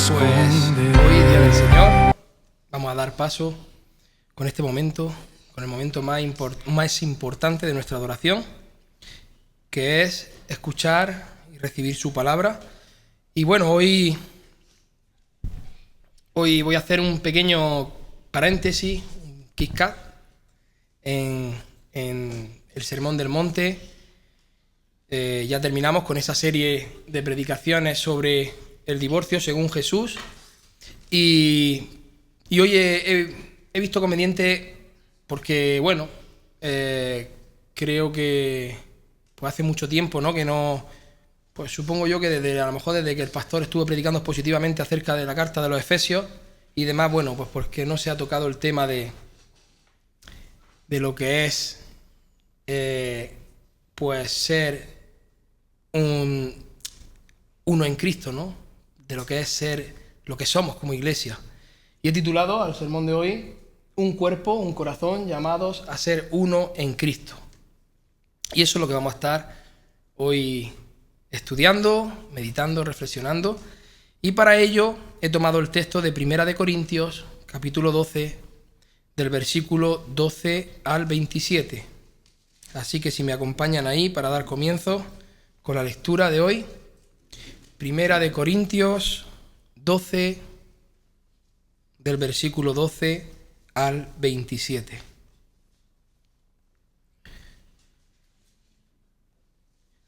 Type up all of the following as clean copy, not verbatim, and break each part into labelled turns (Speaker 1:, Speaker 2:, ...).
Speaker 1: Hoy, Día del Señor, vamos a dar paso con este momento, con el momento más importante de nuestra adoración, que es escuchar y recibir su palabra. Y bueno, hoy voy a hacer un pequeño paréntesis, un kick-cut, en el Sermón del Monte. Ya terminamos con esa serie de predicaciones sobre el divorcio según Jesús. Y hoy he visto conveniente, porque bueno, creo que pues hace mucho tiempo, ¿no? Que no, pues supongo yo que a lo mejor desde que el pastor estuvo predicando positivamente acerca de la carta de los Efesios y demás, bueno, pues porque no se ha tocado el tema de lo que es pues ser uno en Cristo, ¿no? De lo que es ser lo que somos como iglesia. Y he titulado al sermón de hoy: un cuerpo, un corazón, llamados a ser uno en Cristo. Y eso es lo que vamos a estar hoy estudiando, meditando, reflexionando. Y para ello he tomado el texto de 1 Corintios, capítulo 12, del versículo 12 al 27. Así que si me acompañan ahí para dar comienzo con la lectura de hoy. 1 Corintios 12, del versículo 12 al 27.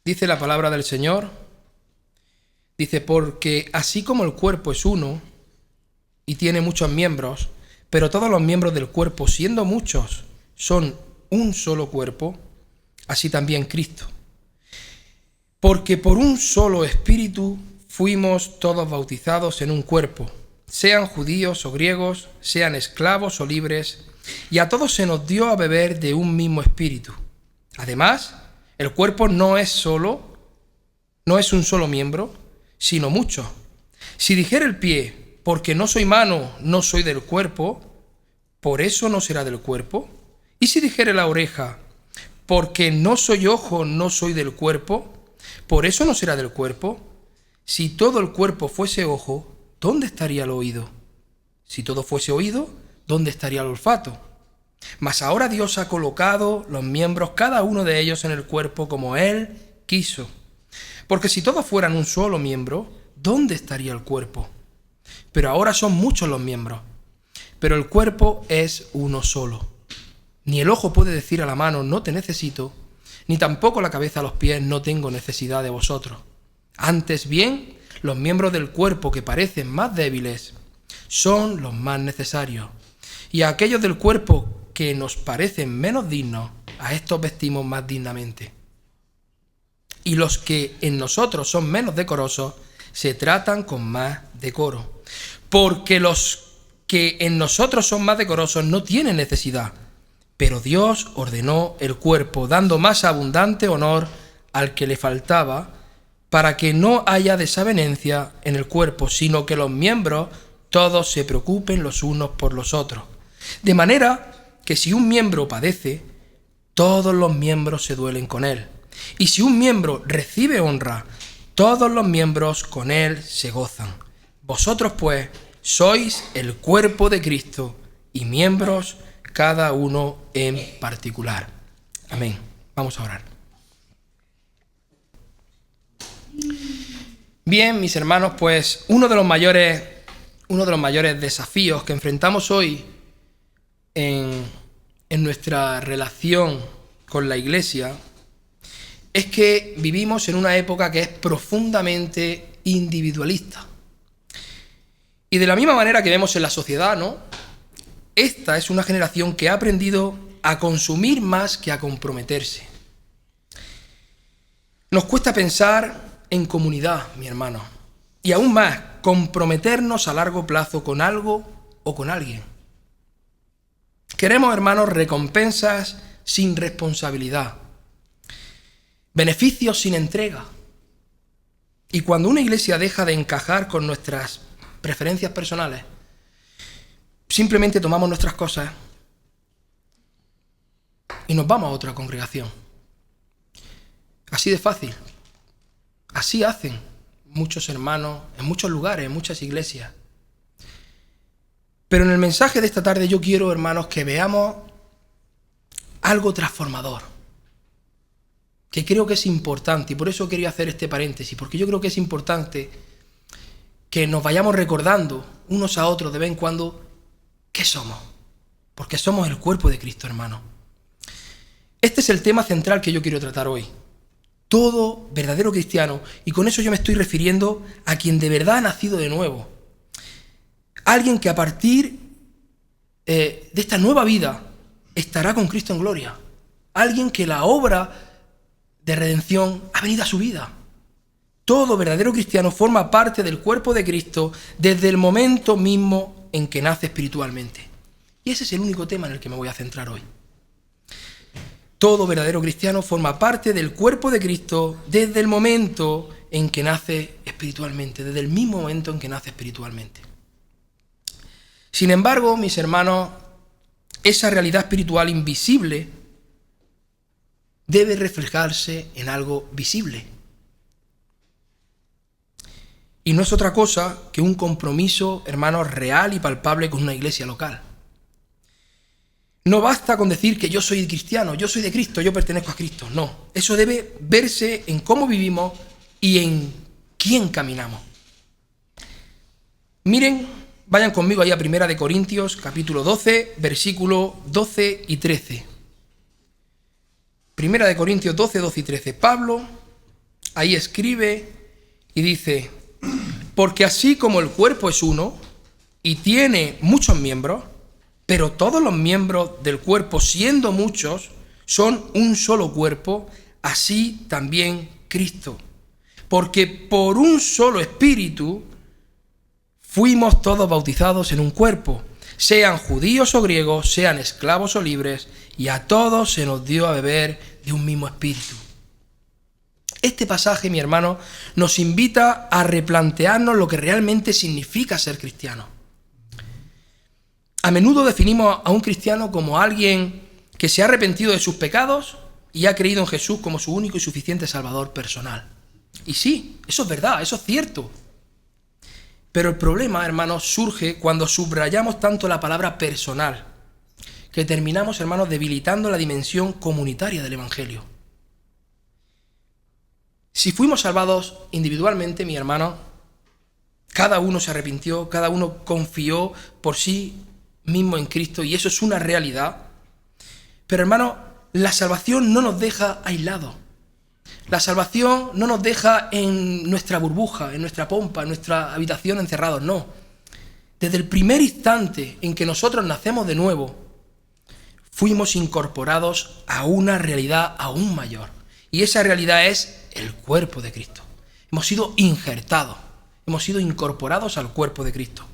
Speaker 1: Dice la palabra del Señor, dice: porque así como el cuerpo es uno y tiene muchos miembros, pero todos los miembros del cuerpo, siendo muchos, son un solo cuerpo, así también Cristo. Porque por un solo espíritu fuimos todos bautizados en un cuerpo, sean judíos o griegos, sean esclavos o libres, y a todos se nos dio a beber de un mismo espíritu. Además, el cuerpo no es un solo miembro, sino muchos. Si dijera el pie: porque no soy mano, no soy del cuerpo, ¿por eso no será del cuerpo? Y si dijera la oreja: porque no soy ojo, no soy del cuerpo, ¿por eso no será del cuerpo? Si todo el cuerpo fuese ojo, ¿dónde estaría el oído? Si todo fuese oído, ¿dónde estaría el olfato? Mas ahora Dios ha colocado los miembros, cada uno de ellos, en el cuerpo como Él quiso. Porque si todos fueran un solo miembro, ¿dónde estaría el cuerpo? Pero ahora son muchos los miembros, pero el cuerpo es uno solo. Ni el ojo puede decir a la mano: no te necesito, ni tampoco la cabeza a los pies: no tengo necesidad de vosotros. Antes bien, los miembros del cuerpo que parecen más débiles son los más necesarios. Y a aquellos del cuerpo que nos parecen menos dignos, a estos vestimos más dignamente. Y los que en nosotros son menos decorosos, se tratan con más decoro. Porque los que en nosotros son más decorosos no tienen necesidad. Pero Dios ordenó el cuerpo, dando más abundante honor al que le faltaba, para que no haya desavenencia en el cuerpo, sino que los miembros todos se preocupen los unos por los otros. De manera que si un miembro padece, todos los miembros se duelen con él. Y si un miembro recibe honra, todos los miembros con él se gozan. Vosotros, pues, sois el cuerpo de Cristo y miembros cada uno en particular. Amén. Vamos a orar. Bien, mis hermanos, pues uno de los mayores desafíos que enfrentamos hoy en nuestra relación con la Iglesia es que vivimos en una época que es profundamente individualista. Y de la misma manera que vemos en la sociedad, ¿no? Esta es una generación que ha aprendido a consumir más que a comprometerse. Nos cuesta pensar en comunidad, mi hermano, y aún más, comprometernos a largo plazo con algo o con alguien. Queremos, hermanos, recompensas sin responsabilidad, beneficios sin entrega. Y cuando una iglesia deja de encajar con nuestras preferencias personales, simplemente tomamos nuestras cosas y nos vamos a otra congregación. Así de fácil. Así hacen muchos hermanos, en muchos lugares, en muchas iglesias. Pero en el mensaje de esta tarde yo quiero, hermanos, que veamos algo transformador, que creo que es importante, y por eso quería hacer este paréntesis, porque yo creo que es importante que nos vayamos recordando unos a otros de vez en cuando qué somos, porque somos el cuerpo de Cristo, hermano. Este es el tema central que yo quiero tratar hoy. Todo verdadero cristiano, y con eso yo me estoy refiriendo a quien de verdad ha nacido de nuevo. Alguien que a partir de esta nueva vida estará con Cristo en gloria. Alguien que la obra de redención ha venido a su vida. Todo verdadero cristiano forma parte del cuerpo de Cristo desde el momento mismo en que nace espiritualmente. Y ese es el único tema en el que me voy a centrar hoy. Todo verdadero cristiano forma parte del cuerpo de Cristo desde el momento en que nace espiritualmente, desde el mismo momento en que nace espiritualmente. Sin embargo, mis hermanos, esa realidad espiritual invisible debe reflejarse en algo visible. Y no es otra cosa que un compromiso, hermanos, real y palpable con una iglesia local. No basta con decir que yo soy cristiano, yo soy de Cristo, yo pertenezco a Cristo. No, eso debe verse en cómo vivimos y en quién caminamos. Miren, vayan conmigo ahí a 1 Corintios, capítulo 12, versículos 12 y 13. 1 Corintios 12, 12 y 13. Pablo ahí escribe y dice: porque así como el cuerpo es uno y tiene muchos miembros, pero todos los miembros del cuerpo, siendo muchos, son un solo cuerpo, así también Cristo. Porque por un solo espíritu fuimos todos bautizados en un cuerpo, sean judíos o griegos, sean esclavos o libres, y a todos se nos dio a beber de un mismo espíritu. Este pasaje, mi hermano, nos invita a replantearnos lo que realmente significa ser cristiano. A menudo definimos a un cristiano como alguien que se ha arrepentido de sus pecados y ha creído en Jesús como su único y suficiente Salvador personal. Y sí, eso es verdad, eso es cierto. Pero el problema, hermanos, surge cuando subrayamos tanto la palabra personal, que terminamos, hermanos, debilitando la dimensión comunitaria del Evangelio. Si fuimos salvados individualmente, mi hermano, cada uno se arrepintió, cada uno confió por sí mismo en Cristo, y eso es una realidad. Pero, hermano, la salvación no nos deja aislados. La salvación no nos deja en nuestra burbuja, en nuestra pompa, en nuestra habitación encerrados, no. Desde el primer instante en que nosotros nacemos de nuevo, fuimos incorporados a una realidad aún mayor. Y esa realidad es el cuerpo de Cristo. Hemos sido injertados, hemos sido incorporados al cuerpo de Cristo.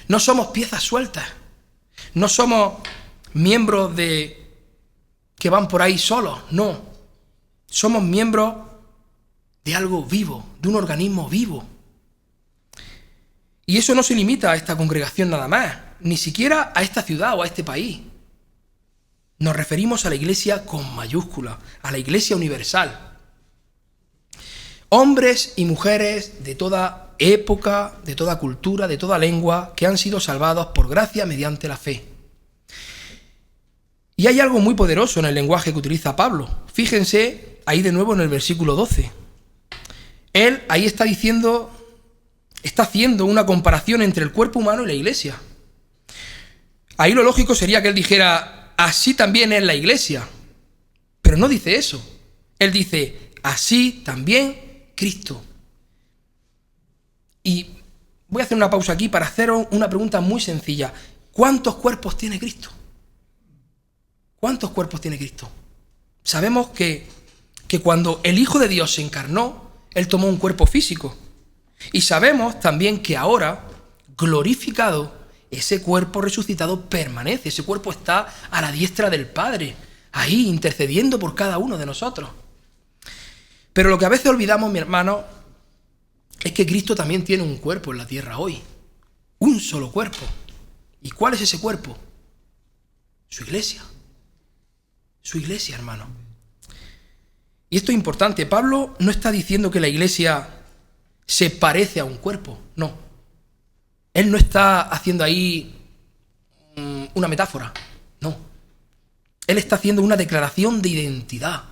Speaker 1: No somos piezas sueltas, no somos miembros que van por ahí solos, no. Somos miembros de algo vivo, de un organismo vivo. Y eso no se limita a esta congregación nada más, ni siquiera a esta ciudad o a este país. Nos referimos a la iglesia con mayúscula, a la iglesia universal. Hombres y mujeres de toda época, de toda cultura, de toda lengua, que han sido salvados por gracia mediante la fe. Y hay algo muy poderoso en el lenguaje que utiliza Pablo. Fíjense ahí de nuevo en el versículo 12. Él ahí está haciendo una comparación entre el cuerpo humano y la iglesia. Ahí lo lógico sería que él dijera: así también es la iglesia. Pero no dice eso. Él dice: así también Cristo. Y voy a hacer una pausa aquí para hacer una pregunta muy sencilla. ¿Cuántos cuerpos tiene Cristo? ¿Cuántos cuerpos tiene Cristo? Sabemos que cuando el Hijo de Dios se encarnó, Él tomó un cuerpo físico. Y sabemos también que ahora, glorificado, ese cuerpo resucitado permanece. Ese cuerpo está a la diestra del Padre, ahí intercediendo por cada uno de nosotros. Pero lo que a veces olvidamos, mi hermano, es que Cristo también tiene un cuerpo en la tierra hoy. Un solo cuerpo. ¿Y cuál es ese cuerpo? Su iglesia. Su iglesia, hermano. Y esto es importante. Pablo no está diciendo que la iglesia se parece a un cuerpo. No. Él no está haciendo ahí una metáfora. No. Él está haciendo una declaración de identidad.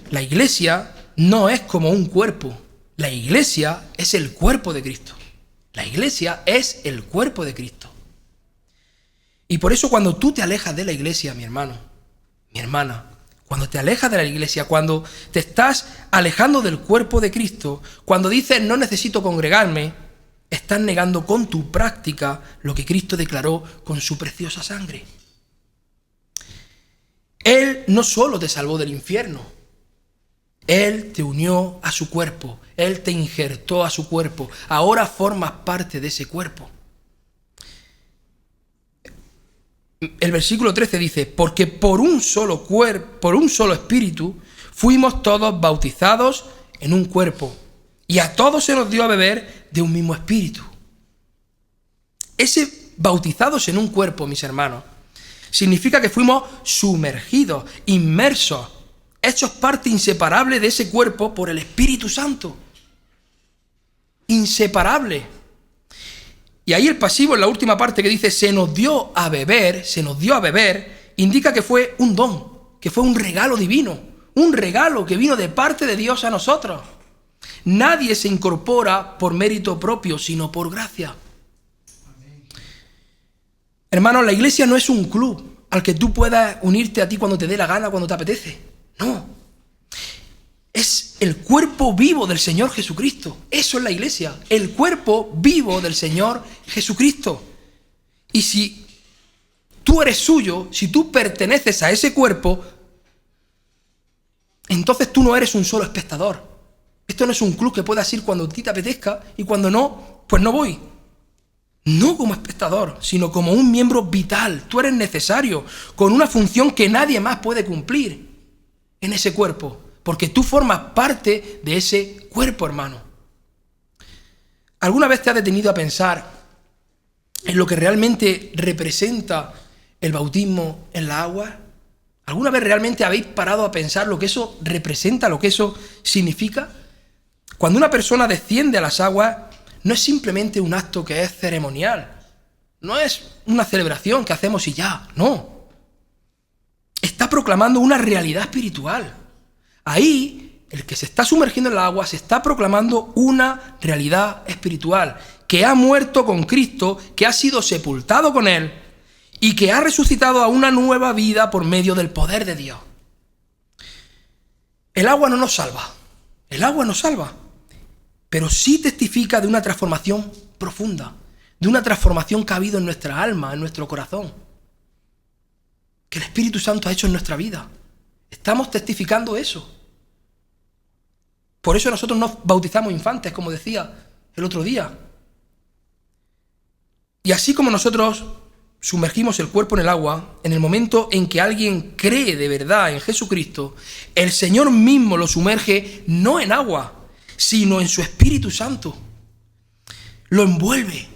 Speaker 1: La iglesia no es como un cuerpo. La iglesia es el cuerpo de Cristo. La iglesia es el cuerpo de Cristo. Y por eso cuando tú te alejas de la iglesia, mi hermano, mi hermana, cuando te alejas de la iglesia, cuando te estás alejando del cuerpo de Cristo, cuando dices no necesito congregarme, estás negando con tu práctica lo que Cristo declaró con su preciosa sangre. Él no solo te salvó del infierno, Él te unió a su cuerpo, Él te injertó a su cuerpo, ahora formas parte de ese cuerpo. El versículo 13 dice, porque por un solo cuerpo, por un solo espíritu, fuimos todos bautizados en un cuerpo, y a todos se nos dio a beber de un mismo espíritu. Ese bautizados en un cuerpo, mis hermanos, significa que fuimos sumergidos, inmersos, hechos parte inseparable de ese cuerpo por el Espíritu Santo. Inseparable. Y ahí el pasivo, en la última parte que dice, se nos dio a beber, indica que fue un don, que fue un regalo divino, un regalo que vino de parte de Dios a nosotros. Nadie se incorpora por mérito propio, sino por gracia. Hermanos, la iglesia no es un club al que tú puedas unirte a ti cuando te dé la gana, cuando te apetece. No. Es el cuerpo vivo del Señor Jesucristo. Eso es la iglesia. El cuerpo vivo del Señor Jesucristo. Y si tú eres suyo, si tú perteneces a ese cuerpo, entonces tú no eres un solo espectador. Esto no es un club que puedas ir cuando a ti te apetezca y cuando no, pues no voy. No como espectador, sino como un miembro vital. Tú eres necesario, con una función que nadie más puede cumplir en ese cuerpo, porque tú formas parte de ese cuerpo, hermano. ¿Alguna vez te has detenido a pensar en lo que realmente representa el bautismo en la agua? ¿Alguna vez realmente habéis parado a pensar lo que eso representa, lo que eso significa? Cuando una persona desciende a las aguas, no es simplemente un acto que es ceremonial, no es una celebración que hacemos y ya, no. Está proclamando una realidad espiritual. Ahí, el que se está sumergiendo en el agua se está proclamando una realidad espiritual, que ha muerto con Cristo, que ha sido sepultado con Él y que ha resucitado a una nueva vida por medio del poder de Dios. El agua no nos salva, pero sí testifica de una transformación profunda, de una transformación que ha habido en nuestra alma, en nuestro corazón, que el Espíritu Santo ha hecho en nuestra vida. Estamos testificando eso. Por eso nosotros nos bautizamos infantes, como decía el otro día. Y así como nosotros sumergimos el cuerpo en el agua, en el momento en que alguien cree de verdad en Jesucristo, el Señor mismo lo sumerge no en agua, sino en su Espíritu Santo. Lo envuelve,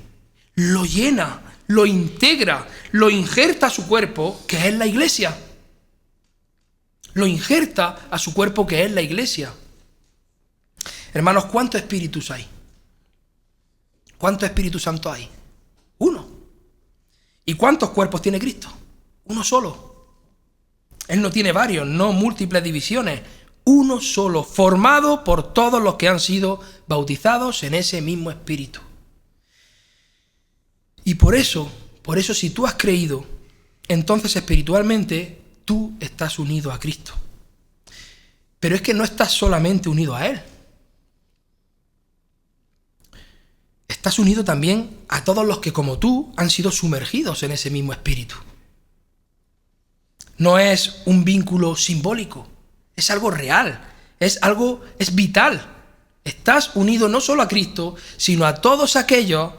Speaker 1: lo llena, lo integra, lo injerta a su cuerpo, que es la iglesia. Lo injerta a su cuerpo, que es la iglesia. Hermanos, ¿cuántos espíritus hay? ¿Cuántos Espíritus Santos hay? Uno. ¿Y cuántos cuerpos tiene Cristo? Uno solo. Él no tiene varios, no múltiples divisiones. Uno solo, formado por todos los que han sido bautizados en ese mismo Espíritu. Y por eso si tú has creído, entonces espiritualmente tú estás unido a Cristo. Pero es que no estás solamente unido a Él. Estás unido también a todos los que como tú han sido sumergidos en ese mismo Espíritu. No es un vínculo simbólico, es algo real, es vital. Estás unido no solo a Cristo, sino a todos aquellos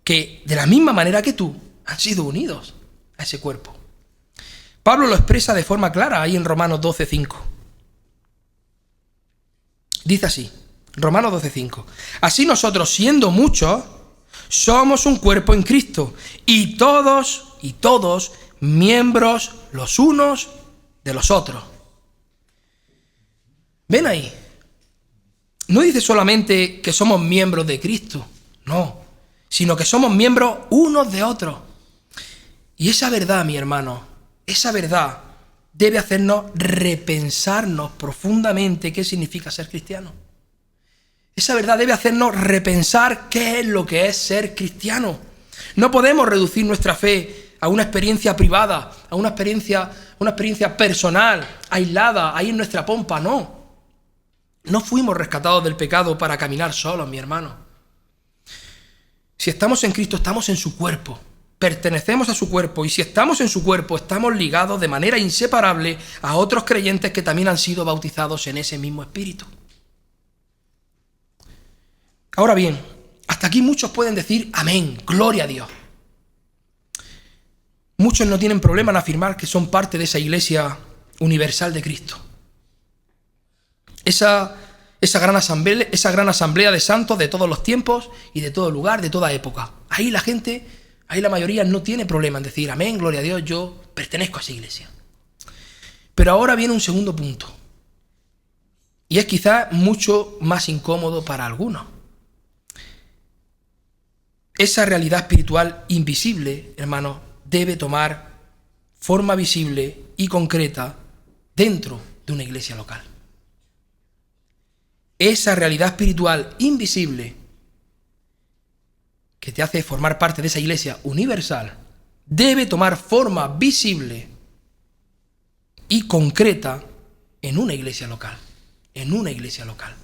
Speaker 1: que, de la misma manera que tú, han sido unidos a ese cuerpo. Pablo lo expresa de forma clara ahí en Romanos 12:5. Dice así, Romanos 12:5. Así nosotros, siendo muchos, somos un cuerpo en Cristo, y todos miembros los unos de los otros. ¿Ven ahí? no dice solamente que somos miembros de Cristo, no, sino que somos miembros unos de otros. Y esa verdad, mi hermano, esa verdad debe hacernos repensarnos profundamente qué significa ser cristiano. Esa verdad debe hacernos repensar qué es lo que es ser cristiano. No podemos reducir nuestra fe a una experiencia privada, a una experiencia personal, aislada, ahí en nuestra pompa, no. No fuimos rescatados del pecado para caminar solos, mi hermano. Si estamos en Cristo, estamos en su cuerpo, pertenecemos a su cuerpo, y si estamos en su cuerpo, estamos ligados de manera inseparable a otros creyentes que también han sido bautizados en ese mismo Espíritu. Ahora bien, hasta aquí muchos pueden decir amén, gloria a Dios. Muchos no tienen problema en afirmar que son parte de esa iglesia universal de Cristo. Esa gran asamblea de santos de todos los tiempos y de todo lugar, de toda época. Ahí la mayoría no tiene problema en decir amén, gloria a Dios, yo pertenezco a esa iglesia. Pero ahora viene un segundo punto. Y es quizás mucho más incómodo para algunos. Esa realidad espiritual invisible, hermano, debe tomar forma visible y concreta dentro de una iglesia local. Esa realidad espiritual invisible que te hace formar parte de esa iglesia universal debe tomar forma visible y concreta en una iglesia local. En una iglesia local.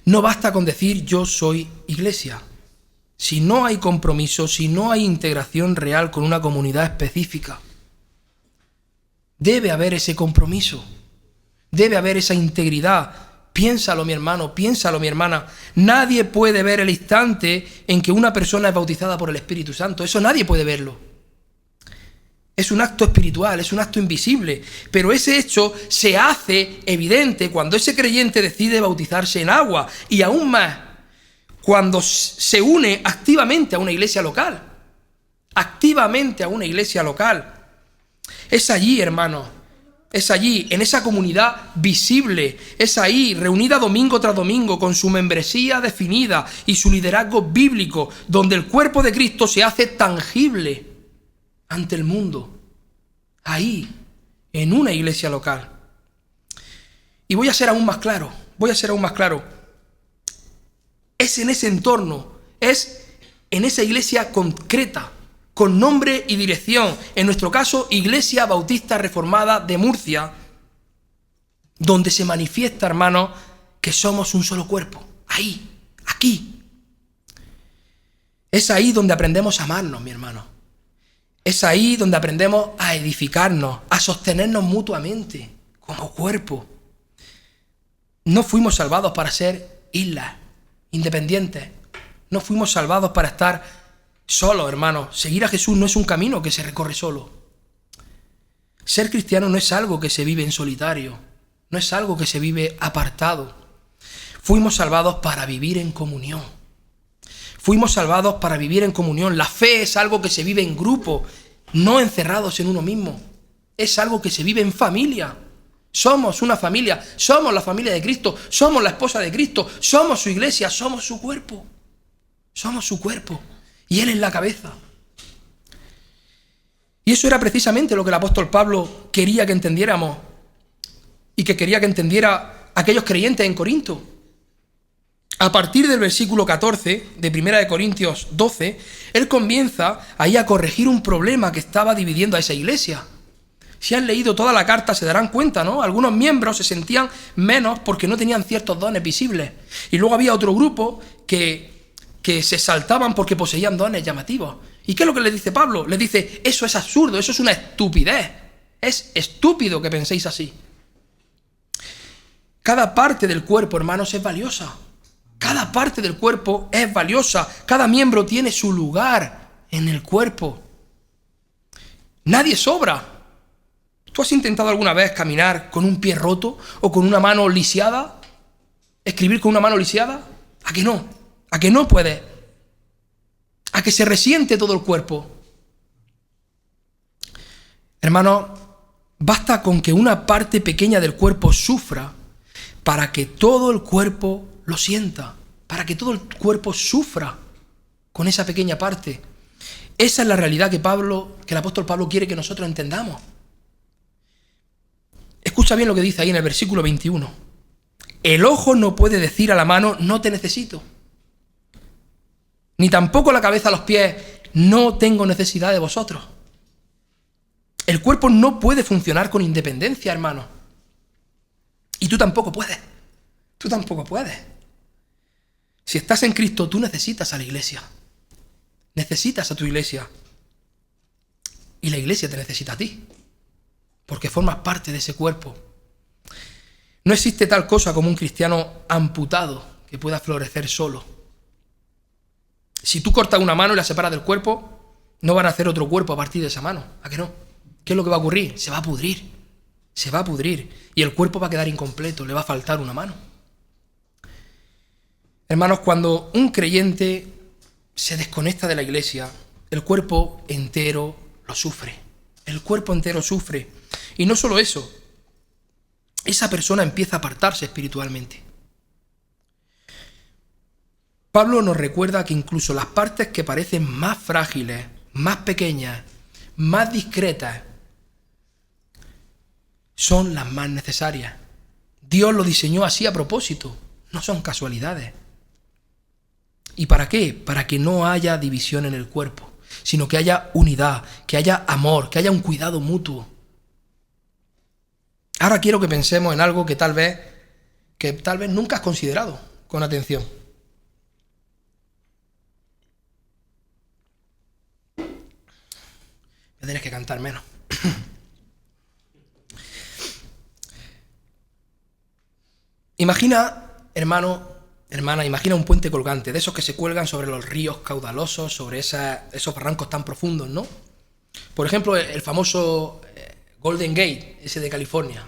Speaker 1: No basta con decir yo soy iglesia. Si no hay compromiso, si no hay integración real con una comunidad específica, debe haber ese compromiso, debe haber esa integridad. Piénsalo, mi hermano, piénsalo, mi hermana. Nadie puede ver el instante en que una persona es bautizada por el Espíritu Santo. Eso nadie puede verlo. Es un acto espiritual, es un acto invisible, pero ese hecho se hace evidente cuando ese creyente decide bautizarse en agua, y aún más cuando se une activamente a una iglesia local. Activamente a una iglesia local. Es allí, hermano, es allí, en esa comunidad visible, es ahí, reunida domingo tras domingo, con su membresía definida y su liderazgo bíblico, donde el cuerpo de Cristo se hace tangible ante el mundo, ahí, en una iglesia local. Y voy a ser aún más claro, es en ese entorno, es en esa iglesia concreta, con nombre y dirección, en nuestro caso, Iglesia Bautista Reformada de Murcia, donde se manifiesta, hermano, que somos un solo cuerpo, ahí, aquí. Es ahí donde aprendemos a amarnos, mi hermano. Es ahí donde aprendemos a edificarnos, a sostenernos mutuamente, como cuerpo. No fuimos salvados para ser islas, independientes. No fuimos salvados para estar solos, hermano. Seguir a Jesús no es un camino que se recorre solo. Ser cristiano no es algo que se vive en solitario, no es algo que se vive apartado. Fuimos salvados para vivir en comunión. Fuimos salvados para vivir en comunión. La fe es algo que se vive en grupo, no encerrados en uno mismo. Es algo que se vive en familia. Somos una familia, somos la familia de Cristo, somos la esposa de Cristo, somos su iglesia, somos su cuerpo. Somos su cuerpo y Él es la cabeza. Y eso era precisamente lo que el apóstol Pablo quería que entendiéramos y que quería que entendiera aquellos creyentes en Corinto. A partir del versículo 14 de 1 Corintios 12, él comienza ahí a corregir un problema que estaba dividiendo a esa iglesia. Si han leído toda la carta se darán cuenta, ¿no? Algunos miembros se sentían menos porque no tenían ciertos dones visibles. Y luego había otro grupo que se saltaban porque poseían dones llamativos. ¿Y qué es lo que le dice Pablo? Le dice, eso es absurdo, eso es una estupidez. Es estúpido que penséis así. Cada parte del cuerpo, hermanos, es valiosa. Cada parte del cuerpo es valiosa. Cada miembro tiene su lugar en el cuerpo. Nadie sobra. ¿Tú has intentado alguna vez caminar con un pie roto o con una mano lisiada? ¿Escribir con una mano lisiada? ¿A que no? ¿A que no puedes? ¿A que se resiente todo el cuerpo? Hermano, basta con que una parte pequeña del cuerpo sufra para que todo el cuerpo lo sienta, para que todo el cuerpo sufra con esa pequeña parte. Esa es la realidad que el apóstol Pablo quiere que nosotros entendamos. Escucha bien lo que dice ahí en el versículo 21. El ojo no puede decir a la mano, no te necesito. Ni tampoco la cabeza a los pies, no tengo necesidad de vosotros. El cuerpo no puede funcionar con independencia, hermano. Y tú tampoco puedes. Tú tampoco puedes. Si estás en Cristo, tú necesitas a la iglesia. Necesitas a tu iglesia. Y la iglesia te necesita a ti. Porque formas parte de ese cuerpo. No existe tal cosa como un cristiano amputado que pueda florecer solo. Si tú cortas una mano y la separas del cuerpo, no van a hacer otro cuerpo a partir de esa mano. ¿A qué no? ¿Qué es lo que va a ocurrir? Se va a pudrir. Se va a pudrir. Y el cuerpo va a quedar incompleto. Le va a faltar una mano. Hermanos, cuando un creyente se desconecta de la iglesia, el cuerpo entero lo sufre. El cuerpo entero sufre. Y no solo eso. Esa persona empieza a apartarse espiritualmente. Pablo nos recuerda que incluso las partes que parecen más frágiles, más pequeñas, más discretas, son las más necesarias. Dios lo diseñó así a propósito, no son casualidades. ¿Y para qué? Para que no haya división en el cuerpo, sino que haya unidad, que haya amor, que haya un cuidado mutuo. Ahora quiero que pensemos en algo que tal vez nunca has considerado con atención. Me tienes que cantar menos. Imagina, hermana, imagina un puente colgante, de esos que se cuelgan sobre los ríos caudalosos, sobre esos barrancos tan profundos, ¿no? Por ejemplo, el famoso Golden Gate, ese de California.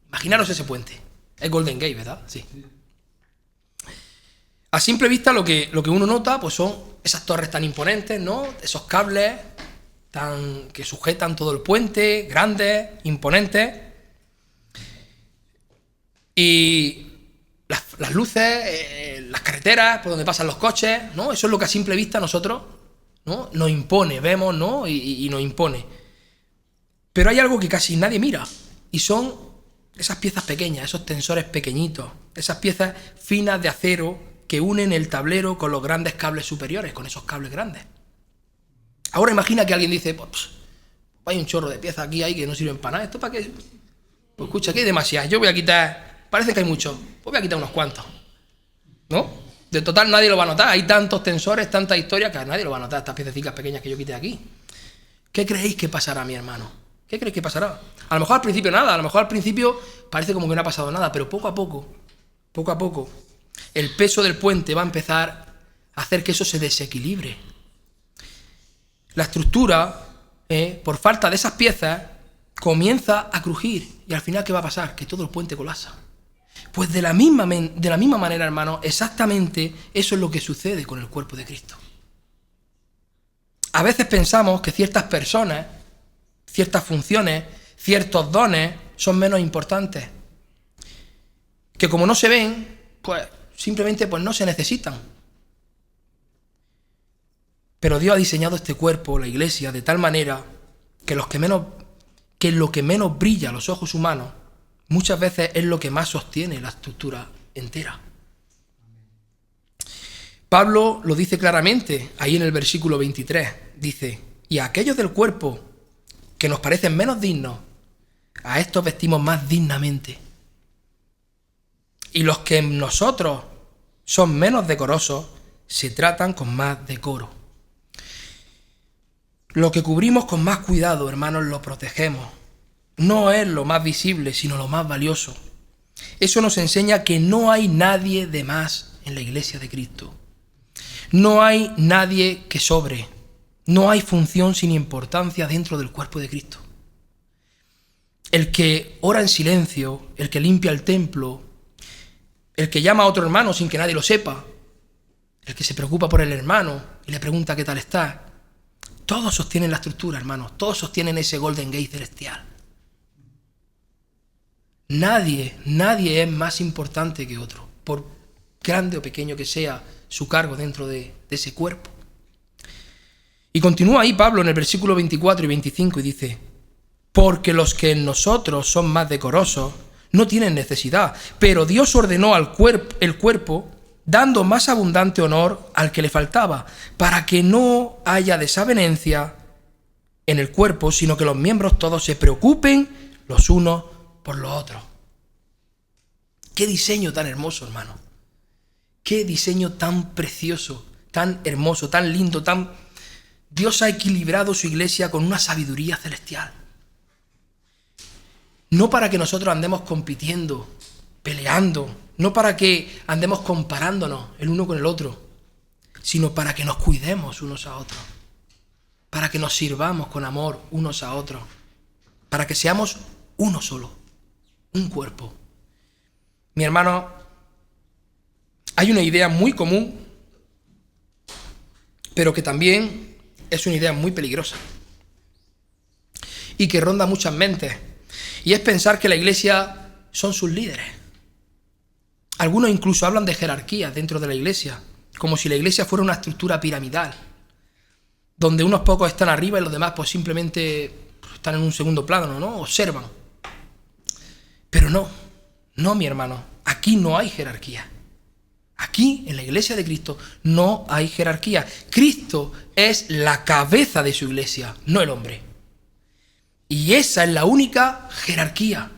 Speaker 1: Imaginaros ese puente. Es Golden Gate, ¿verdad? Sí. A simple vista lo que uno nota pues son esas torres tan imponentes, ¿no? Esos cables que sujetan todo el puente, grandes, imponentes. Y las luces, las carreteras por donde pasan los coches, ¿no? Eso es lo que a simple vista nosotros, ¿no? Nos impone, vemos, ¿no? Y nos impone. Pero hay algo que casi nadie mira, y son esas piezas pequeñas, esos tensores pequeñitos, esas piezas finas de acero que unen el tablero con los grandes cables superiores, con esos cables grandes. Ahora imagina que alguien dice, pues hay un chorro de piezas aquí ahí que no sirven para nada, ¿esto para qué? Pues escucha, aquí hay demasiadas, yo voy a quitar, parece que hay muchos, pues voy a quitar unos cuantos, ¿no? De total nadie lo va a notar, hay tantos tensores, tantas historias que nadie lo va a notar, estas piececitas pequeñas que yo quité aquí. ¿Qué creéis que pasará, mi hermano? ¿Qué creéis que pasará? A lo mejor al principio nada, a lo mejor al principio parece como que no ha pasado nada, pero poco a poco, el peso del puente va a empezar a hacer que eso se desequilibre. La estructura, por falta de esas piezas, comienza a crujir. Y al final, ¿qué va a pasar? Que todo el puente colapsa. Pues de la misma manera, hermano, exactamente eso es lo que sucede con el cuerpo de Cristo. A veces pensamos que ciertas personas, ciertas funciones, ciertos dones son menos importantes. Que como no se ven, pues simplemente pues no se necesitan. Pero Dios ha diseñado este cuerpo, la iglesia, de tal manera que lo que menos brilla a los ojos humanos, muchas veces es lo que más sostiene la estructura entera. Pablo lo dice claramente, ahí en el versículo 23, dice, y a aquellos del cuerpo que nos parecen menos dignos, a estos vestimos más dignamente. Y los que en nosotros son menos decorosos, se tratan con más decoro. Lo que cubrimos con más cuidado, hermanos, lo protegemos. No es lo más visible, sino lo más valioso. Eso nos enseña que no hay nadie de más en la iglesia de Cristo. No hay nadie que sobre. No hay función sin importancia dentro del cuerpo de Cristo. El que ora en silencio, el que limpia el templo, el que llama a otro hermano sin que nadie lo sepa, el que se preocupa por el hermano y le pregunta qué tal está. Todos sostienen la estructura, hermanos. Todos sostienen ese Golden Gate celestial. Nadie es más importante que otro, por grande o pequeño que sea su cargo dentro de ese cuerpo. Y continúa ahí Pablo en el versículo 24 y 25 y dice: porque los que en nosotros son más decorosos no tienen necesidad, pero Dios ordenó el cuerpo dando más abundante honor al que le faltaba, para que no haya desavenencia en el cuerpo, sino que los miembros todos se preocupen los unos por los otros. Qué diseño tan hermoso, hermano. Qué diseño tan precioso, tan hermoso, tan lindo, Dios ha equilibrado su iglesia con una sabiduría celestial. No para que nosotros andemos compitiendo, peleando, no para que andemos comparándonos el uno con el otro, sino para que nos cuidemos unos a otros, para que nos sirvamos con amor unos a otros, para que seamos uno solo, un cuerpo. Mi hermano, hay una idea muy común, pero que también es una idea muy peligrosa y que ronda muchas mentes, y es pensar que la iglesia son sus líderes. Algunos incluso hablan de jerarquías dentro de la iglesia, como si la iglesia fuera una estructura piramidal, donde unos pocos están arriba y los demás pues simplemente están en un segundo plano, ¿no? Observan. Pero no, mi hermano, aquí no hay jerarquía. Aquí, en la iglesia de Cristo, no hay jerarquía. Cristo es la cabeza de su iglesia, no el hombre. Y esa es la única jerarquía.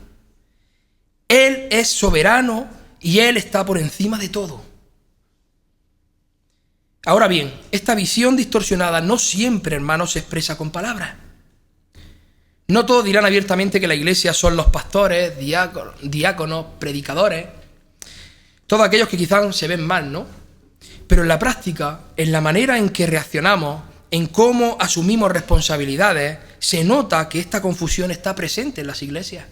Speaker 1: Él es soberano y Él está por encima de todo. Ahora bien, esta visión distorsionada no siempre, hermanos, se expresa con palabras. No todos dirán abiertamente que la iglesia son los pastores, diáconos, predicadores, todos aquellos que quizás se ven mal, ¿no? Pero en la práctica, en la manera en que reaccionamos, en cómo asumimos responsabilidades, se nota que esta confusión está presente en las iglesias.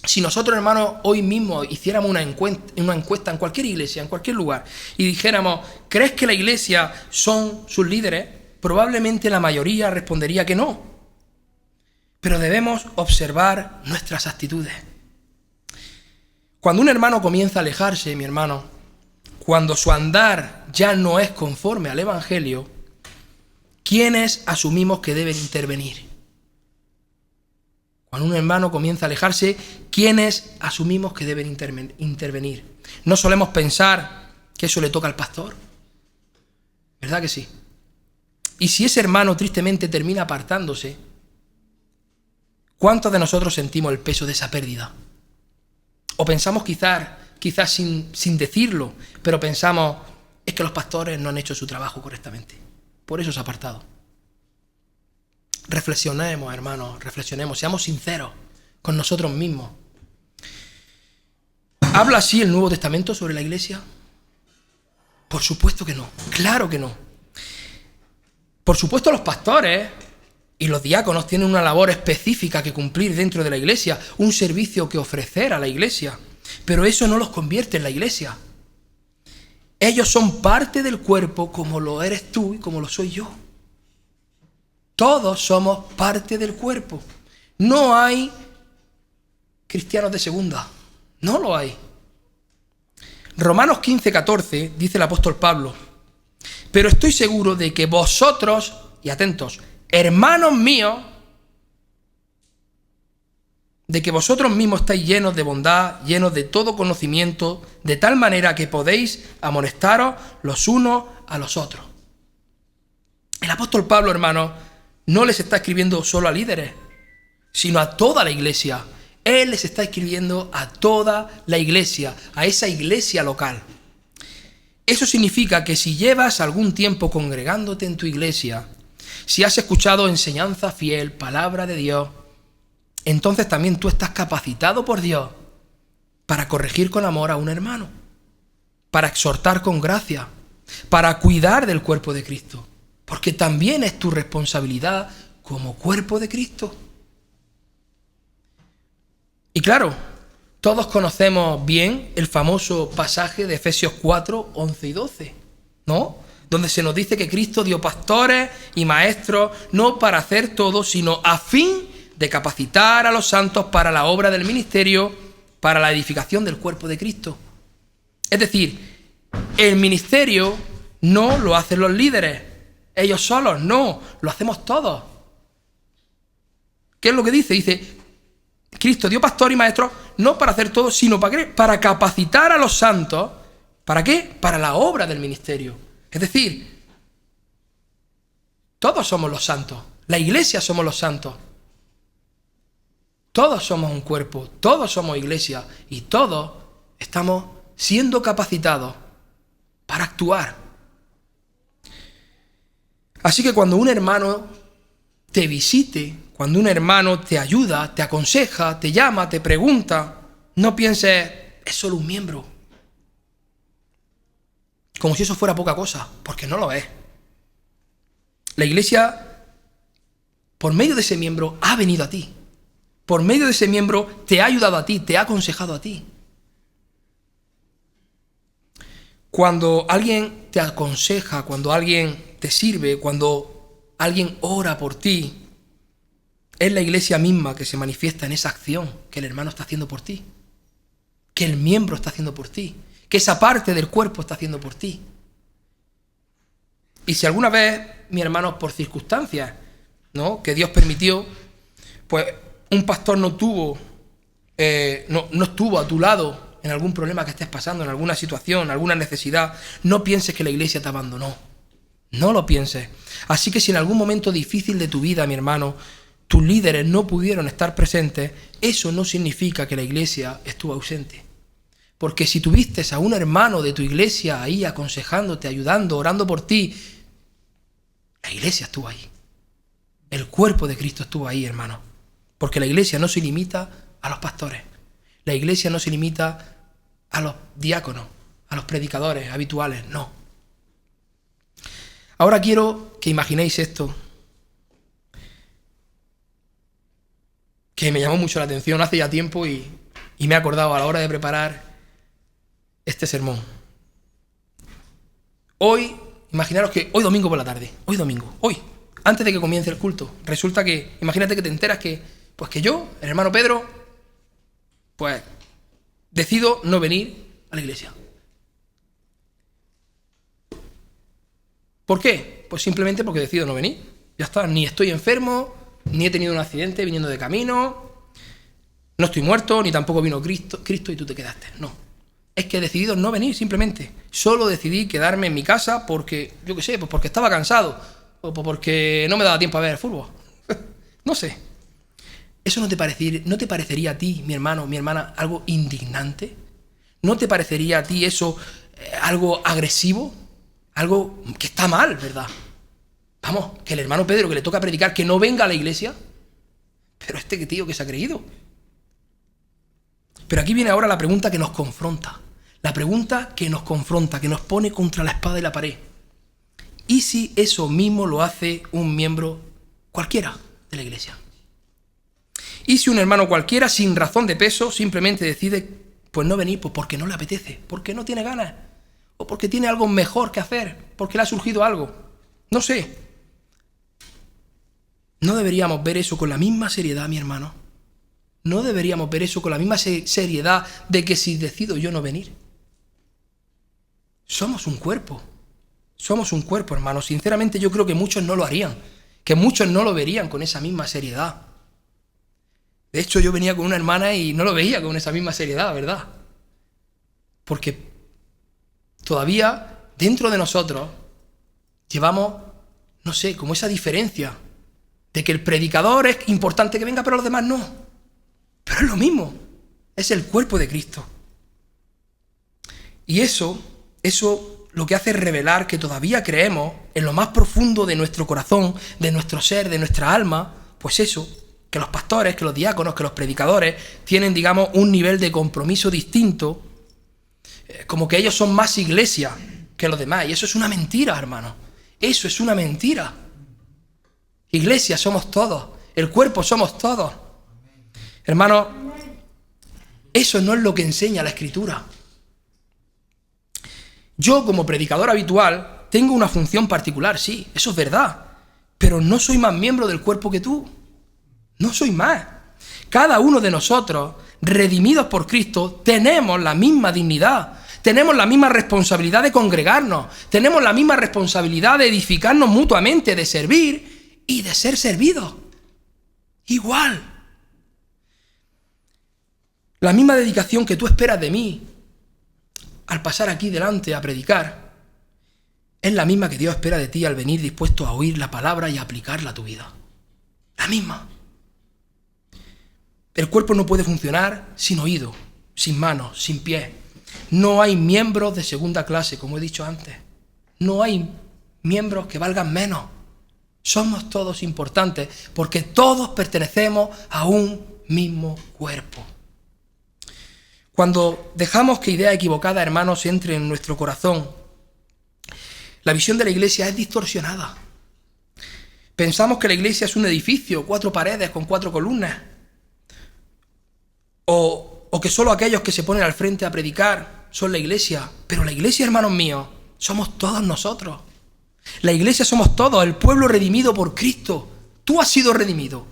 Speaker 1: Si nosotros, hermanos, hoy mismo hiciéramos una encuesta en cualquier iglesia, en cualquier lugar, y dijéramos, ¿crees que la iglesia son sus líderes? Probablemente la mayoría respondería que no. Pero debemos observar nuestras actitudes. Cuando un hermano comienza a alejarse, mi hermano, cuando su andar ya no es conforme al Evangelio, ¿quiénes asumimos que deben intervenir? Cuando un hermano comienza a alejarse, ¿quiénes asumimos que deben intervenir? ¿No solemos pensar que eso le toca al pastor? ¿Verdad que sí? Y si ese hermano tristemente termina apartándose, ¿cuántos de nosotros sentimos el peso de esa pérdida? O pensamos quizás sin decirlo, pero pensamos, es que los pastores no han hecho su trabajo correctamente. Por eso se ha apartado. Reflexionemos, hermanos, reflexionemos, seamos sinceros con nosotros mismos. ¿Habla así el Nuevo Testamento sobre la iglesia? Por supuesto que no, claro que no. Por supuesto los pastores y los diáconos tienen una labor específica que cumplir dentro de la iglesia, un servicio que ofrecer a la iglesia, pero eso no los convierte en la iglesia. Ellos son parte del cuerpo como lo eres tú y como lo soy yo. Todos somos parte del cuerpo. No hay cristianos de segunda. No lo hay. Romanos 15:14 dice el apóstol Pablo: pero estoy seguro de que vosotros, y atentos, hermanos míos, de que vosotros mismos estáis llenos de bondad, llenos de todo conocimiento, de tal manera que podéis amonestaros los unos a los otros. El apóstol Pablo, hermanos, no les está escribiendo solo a líderes, sino a toda la iglesia. Él les está escribiendo a toda la iglesia, a esa iglesia local. Eso significa que si llevas algún tiempo congregándote en tu iglesia, si has escuchado enseñanza fiel, palabra de Dios, entonces también tú estás capacitado por Dios para corregir con amor a un hermano, para exhortar con gracia, para cuidar del cuerpo de Cristo, porque también es tu responsabilidad como cuerpo de Cristo. Y claro, todos conocemos bien el famoso pasaje de Efesios 4, 11 y 12, ¿no? Donde se nos dice que Cristo dio pastores y maestros no para hacer todo, sino a fin de capacitar a los santos para la obra del ministerio, para la edificación del cuerpo de Cristo. Es decir, el ministerio no lo hacen los líderes, ellos solos, no, lo hacemos todos. ¿Qué es lo que dice? Dice, Cristo dio pastor y maestro no para hacer todo, sino ¿para qué? Para capacitar a los santos. ¿Para qué? Para la obra del ministerio. Es decir, todos somos los santos, la iglesia somos los santos. Todos somos un cuerpo, todos somos iglesia y todos estamos siendo capacitados para actuar. Así que cuando un hermano te visite, cuando un hermano te ayuda, te aconseja, te llama, te pregunta, no pienses, es solo un miembro. Como si eso fuera poca cosa, porque no lo es. La iglesia, por medio de ese miembro, ha venido a ti. Por medio de ese miembro te ha ayudado a ti, te ha aconsejado a ti. Cuando alguien te aconseja, cuando alguien te sirve, cuando alguien ora por ti, es la iglesia misma que se manifiesta en esa acción que el hermano está haciendo por ti, que el miembro está haciendo por ti, que esa parte del cuerpo está haciendo por ti. Y si alguna vez, mi hermano, por circunstancias, ¿no?, que Dios permitió, pues un pastor no estuvo a tu lado en algún problema que estés pasando, en alguna situación, alguna necesidad, no pienses que la iglesia te abandonó. No lo pienses. Así que si en algún momento difícil de tu vida, mi hermano, tus líderes no pudieron estar presentes, eso no significa que la iglesia estuvo ausente. Porque si tuviste a un hermano de tu iglesia ahí aconsejándote, ayudando, orando por ti, la iglesia estuvo ahí. El cuerpo de Cristo estuvo ahí, hermano. Porque la iglesia no se limita a los pastores. La iglesia no se limita a los diáconos, a los predicadores habituales, no. Ahora quiero que imaginéis esto, que me llamó mucho la atención hace ya tiempo y me he acordado a la hora de preparar este sermón. Hoy, imaginaros que hoy domingo por la tarde, hoy, antes de que comience el culto, resulta que, imagínate que te enteras que yo, el hermano Pedro, pues decido no venir a la iglesia. ¿Por qué? Pues simplemente porque decido no venir. Ya está, ni estoy enfermo, ni he tenido un accidente viniendo de camino, no estoy muerto, ni tampoco vino Cristo y tú te quedaste. No, es que he decidido no venir simplemente. Solo decidí quedarme en mi casa porque, yo qué sé, pues porque estaba cansado o porque no me daba tiempo a ver el fútbol. No sé. ¿Eso no te parecería a ti, mi hermano, mi hermana, algo indignante? ¿No te parecería a ti eso algo agresivo? Algo que está mal, ¿verdad? Vamos, que el hermano Pedro, que le toca predicar, que no venga a la iglesia. Pero este tío que se ha creído. Pero aquí viene ahora la pregunta que nos confronta. La pregunta que nos confronta, que nos pone contra la espada y la pared. ¿Y si eso mismo lo hace un miembro cualquiera de la iglesia? ¿Y si un hermano cualquiera, sin razón de peso, simplemente decide pues no venir pues porque no le apetece, porque no tiene ganas, o porque tiene algo mejor que hacer, porque le ha surgido algo? No sé. ¿No deberíamos ver eso con la misma seriedad, mi hermano? ¿No deberíamos ver eso con la misma seriedad de que si decido yo no venir? Somos un cuerpo, hermano. Sinceramente yo creo que muchos no lo harían, que muchos no lo verían con esa misma seriedad. De hecho, yo venía con una hermana y no lo veía con esa misma seriedad, ¿verdad? Porque todavía dentro de nosotros llevamos, no sé, como esa diferencia de que el predicador es importante que venga, pero los demás no. Pero es lo mismo, es el cuerpo de Cristo. Y eso lo que hace es revelar que todavía creemos en lo más profundo de nuestro corazón, de nuestro ser, de nuestra alma, pues eso, que los pastores, que los diáconos, que los predicadores tienen, digamos, un nivel de compromiso distinto, como que ellos son más iglesia que los demás. Y eso es una mentira, hermano. Eso es una mentira. Iglesia somos todos, el cuerpo somos todos. Hermano, eso no es lo que enseña la Escritura. Yo, como predicador habitual, tengo una función particular, sí, eso es verdad, pero no soy más miembro del cuerpo que tú. No soy más. Cada uno de nosotros, redimidos por Cristo, tenemos la misma dignidad, tenemos la misma responsabilidad de congregarnos, tenemos la misma responsabilidad de edificarnos mutuamente, de servir y de ser servidos. Igual. La misma dedicación que tú esperas de mí al pasar aquí delante a predicar es la misma que Dios espera de ti al venir dispuesto a oír la palabra y a aplicarla a tu vida. La misma. El cuerpo no puede funcionar sin oído, sin manos, sin pies. No hay miembros de segunda clase, como he dicho antes. No hay miembros que valgan menos. Somos todos importantes porque todos pertenecemos a un mismo cuerpo. Cuando dejamos que ideas equivocadas, hermanos, entren en nuestro corazón, la visión de la iglesia es distorsionada. Pensamos que la iglesia es un edificio, 4 paredes con 4 columnas. O que solo aquellos que se ponen al frente a predicar son la iglesia. Pero la iglesia, hermanos míos, somos todos nosotros. La iglesia somos todos, el pueblo redimido por Cristo. Tú has sido redimido.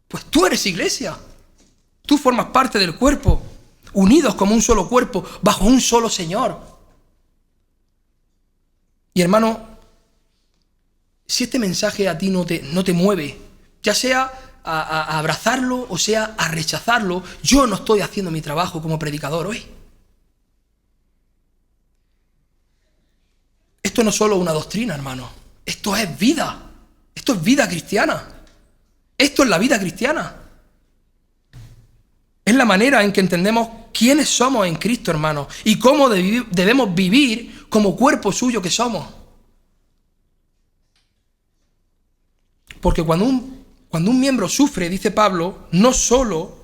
Speaker 1: Pues tú eres iglesia. Tú formas parte del cuerpo, unidos como un solo cuerpo, bajo un solo Señor. Y hermano, si este mensaje a ti no te mueve, ya sea a abrazarlo o sea a rechazarlo, yo no estoy haciendo mi trabajo como predicador hoy. Esto no es solo una doctrina, hermano. Esto es vida. Esto es vida cristiana. Esto es la vida cristiana. Es la manera en que entendemos quiénes somos en Cristo, hermano, y cómo debemos vivir como cuerpo suyo que somos. Porque cuando un miembro sufre, dice Pablo, no es solo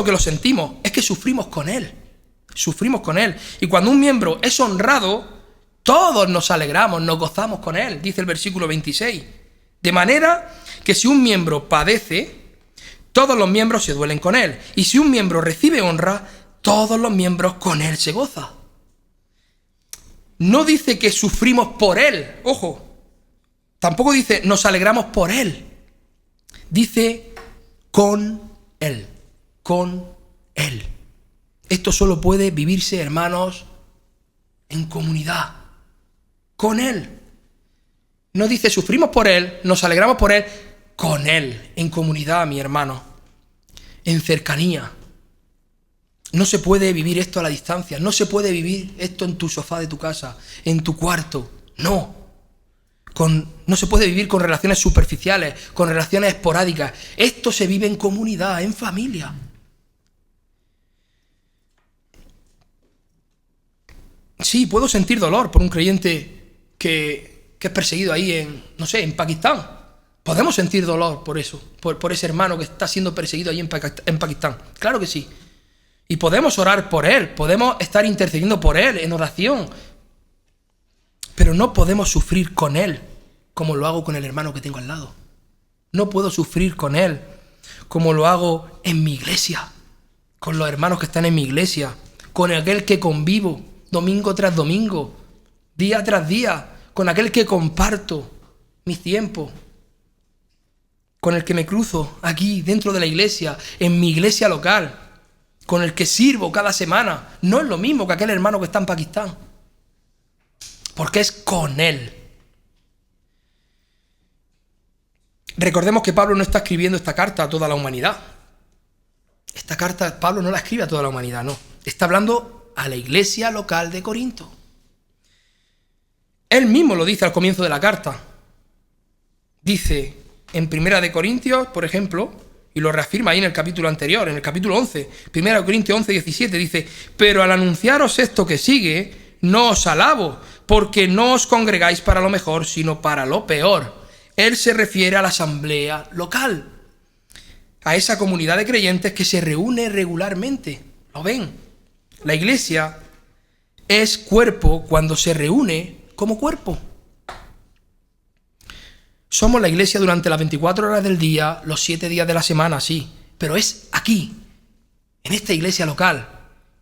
Speaker 1: que lo sentimos, es que sufrimos con él. Sufrimos con él. Y cuando un miembro es honrado, todos nos alegramos, nos gozamos con él, dice el versículo 26. De manera que si un miembro padece, todos los miembros se duelen con él. Y si un miembro recibe honra, todos los miembros con él se gozan. No dice que sufrimos por él, ojo. Tampoco dice nos alegramos por él. Dice con él, con él. Esto solo puede vivirse, hermanos, en comunidad, con él. No dice sufrimos por él, nos alegramos por él, con él, en comunidad, mi hermano, en cercanía. No se puede vivir esto a la distancia, no se puede vivir esto en tu sofá de tu casa, en tu cuarto, no. No se puede vivir con relaciones superficiales, con relaciones esporádicas. Esto se vive en comunidad, en familia. Sí, puedo sentir dolor por un creyente que es perseguido ahí en Pakistán. Podemos sentir dolor por eso, por ese hermano que está siendo perseguido ahí en Pakistán. Claro que sí. Y podemos orar por él, podemos estar intercediendo por él en oración. Pero no podemos sufrir con él como lo hago con el hermano que tengo al lado. No puedo sufrir con él como lo hago en mi iglesia, con los hermanos que están en mi iglesia, con aquel que convivo domingo tras domingo, día tras día, con aquel que comparto mis tiempos, con el que me cruzo aquí dentro de la iglesia, en mi iglesia local, con el que sirvo cada semana. No es lo mismo que aquel hermano que está en Pakistán, porque es con él. Recordemos que Pablo no está escribiendo esta carta a toda la humanidad. Esta carta Pablo no la escribe a toda la humanidad, no. Está hablando a la iglesia local de Corinto. Él mismo lo dice al comienzo de la carta. Dice en 1 Corintios, por ejemplo, y lo reafirma ahí en el capítulo anterior, en el capítulo 11, 1 Corintios 11, 17, dice: pero al anunciaros esto que sigue, no os alabo, porque no os congregáis para lo mejor, sino para lo peor. Él se refiere a la asamblea local, a esa comunidad de creyentes que se reúne regularmente. ¿Lo ven? La iglesia es cuerpo cuando se reúne como cuerpo. Somos la iglesia durante las 24 horas del día, los 7 días de la semana, sí, pero es aquí, en esta iglesia local,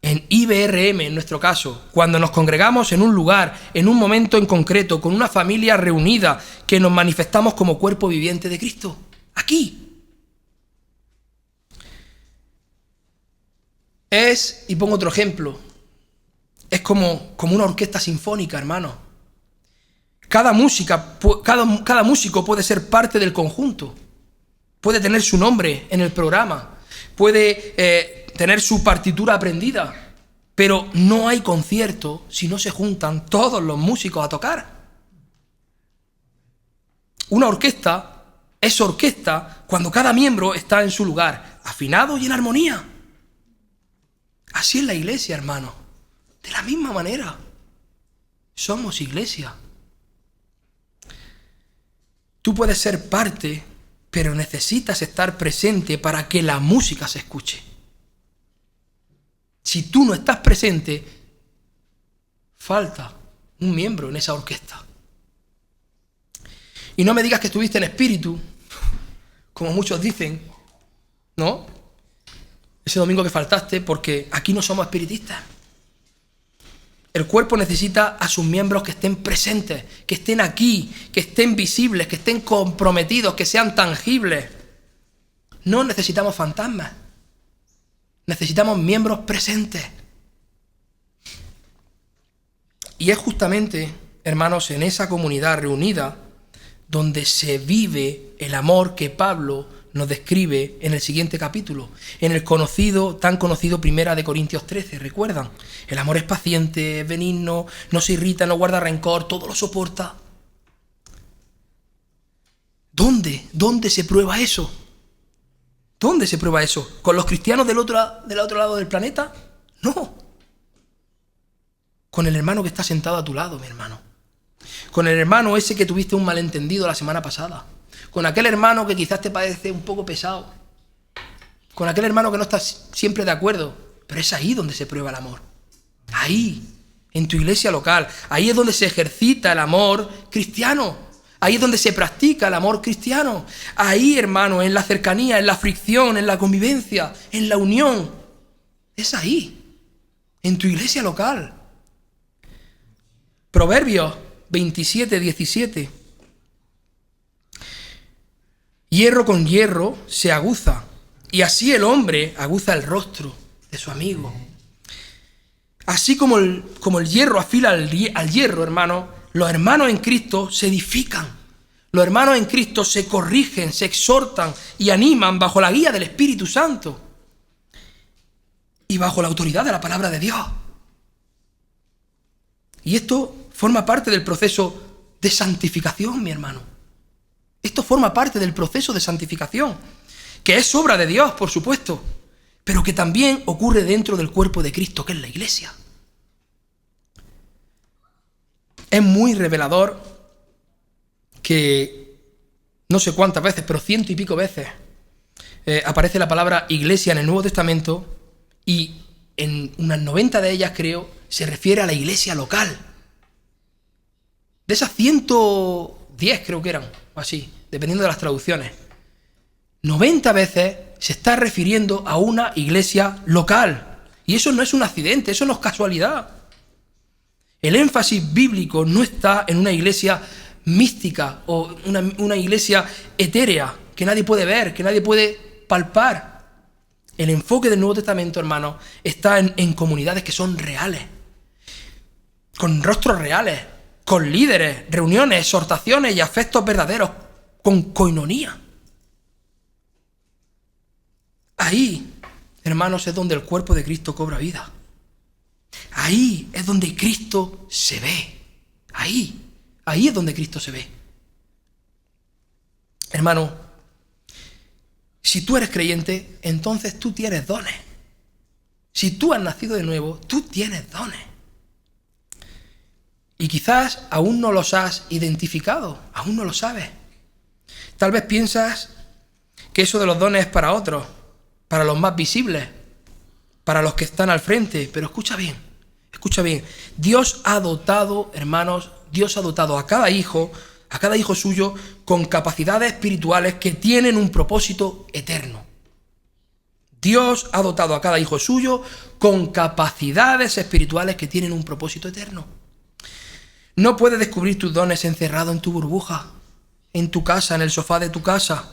Speaker 1: en IBRM en nuestro caso, cuando nos congregamos en un lugar, en un momento en concreto, con una familia reunida, que nos manifestamos como cuerpo viviente de Cristo. Aquí. Y pongo otro ejemplo, es como una orquesta sinfónica, hermano. Cada músico puede ser parte del conjunto, puede tener su nombre en el programa, puede tener su partitura aprendida, pero no hay concierto si no se juntan todos los músicos a tocar. Una orquesta es orquesta cuando cada miembro está en su lugar, afinado y en armonía. Así es la iglesia, hermano. De la misma manera. Somos iglesia. Tú puedes ser parte, pero necesitas estar presente para que la música se escuche. Si tú no estás presente, falta un miembro en esa orquesta. Y no me digas que estuviste en espíritu, como muchos dicen, ¿no? Ese domingo que faltaste, porque aquí no somos espiritistas. El cuerpo necesita a sus miembros que estén presentes, que estén aquí, que estén visibles, que estén comprometidos, que sean tangibles. No necesitamos fantasmas. Necesitamos miembros presentes. Y es justamente, hermanos, en esa comunidad reunida donde se vive el amor que Pablo nos describe en el siguiente capítulo, en el tan conocido 1 Corintios 13, ¿recuerdan? El amor es paciente, es benigno, no se irrita, no guarda rencor, todo lo soporta. ¿Dónde se prueba eso? ¿Dónde se prueba eso? ¿Con los cristianos del otro lado del planeta? No. Con el hermano que está sentado a tu lado, mi hermano. Con el hermano ese que tuviste un malentendido la semana pasada. Con aquel hermano que quizás te parece un poco pesado. Con aquel hermano que no estás siempre de acuerdo. Pero es ahí donde se prueba el amor. Ahí, en tu iglesia local. Ahí es donde se ejercita el amor cristiano. Ahí es donde se practica el amor cristiano. Ahí, hermano, en la cercanía, en la fricción, en la convivencia, en la unión. Es ahí, en tu iglesia local. Proverbios 27, 17. Hierro con hierro se aguza, y así el hombre aguza el rostro de su amigo. Así como el hierro afila al hierro, hermano, los hermanos en Cristo se edifican. Los hermanos en Cristo se corrigen, se exhortan y animan bajo la guía del Espíritu Santo y bajo la autoridad de la palabra de Dios. Y esto forma parte del proceso de santificación, mi hermano. Esto forma parte del proceso de santificación, que es obra de Dios, por supuesto, pero que también ocurre dentro del cuerpo de Cristo, que es la iglesia. Es muy revelador que no sé cuántas veces, pero 100 y pico veces, aparece la palabra iglesia en el Nuevo Testamento y en unas 90 de ellas, creo, se refiere a la iglesia local. De esas 110 creo que eran, o así, dependiendo de las traducciones. 90 veces se está refiriendo a una iglesia local. Y eso no es un accidente, eso no es casualidad. El énfasis bíblico no está en una iglesia mística o una iglesia etérea que nadie puede ver, que nadie puede palpar. El enfoque del Nuevo Testamento, hermano, está en comunidades que son reales, con rostros reales, con líderes, reuniones, exhortaciones y afectos verdaderos, con coinonía. Ahí, hermanos, es donde el cuerpo de Cristo cobra vida. Ahí es donde Cristo se ve. Ahí es donde Cristo se ve. Hermano, si tú eres creyente, entonces tú tienes dones. Si tú has nacido de nuevo, tú tienes dones. Y quizás aún no los has identificado, aún no lo sabes. Tal vez piensas que eso de los dones es para otros, para los más visibles, para los que están al frente, pero escucha bien. Dios ha dotado, hermanos, Dios ha dotado a cada hijo suyo con capacidades espirituales que tienen un propósito eterno. Dios ha dotado a cada hijo suyo con capacidades espirituales que tienen un propósito eterno. No puedes descubrir tus dones encerrado en tu burbuja, en tu casa, en el sofá de tu casa.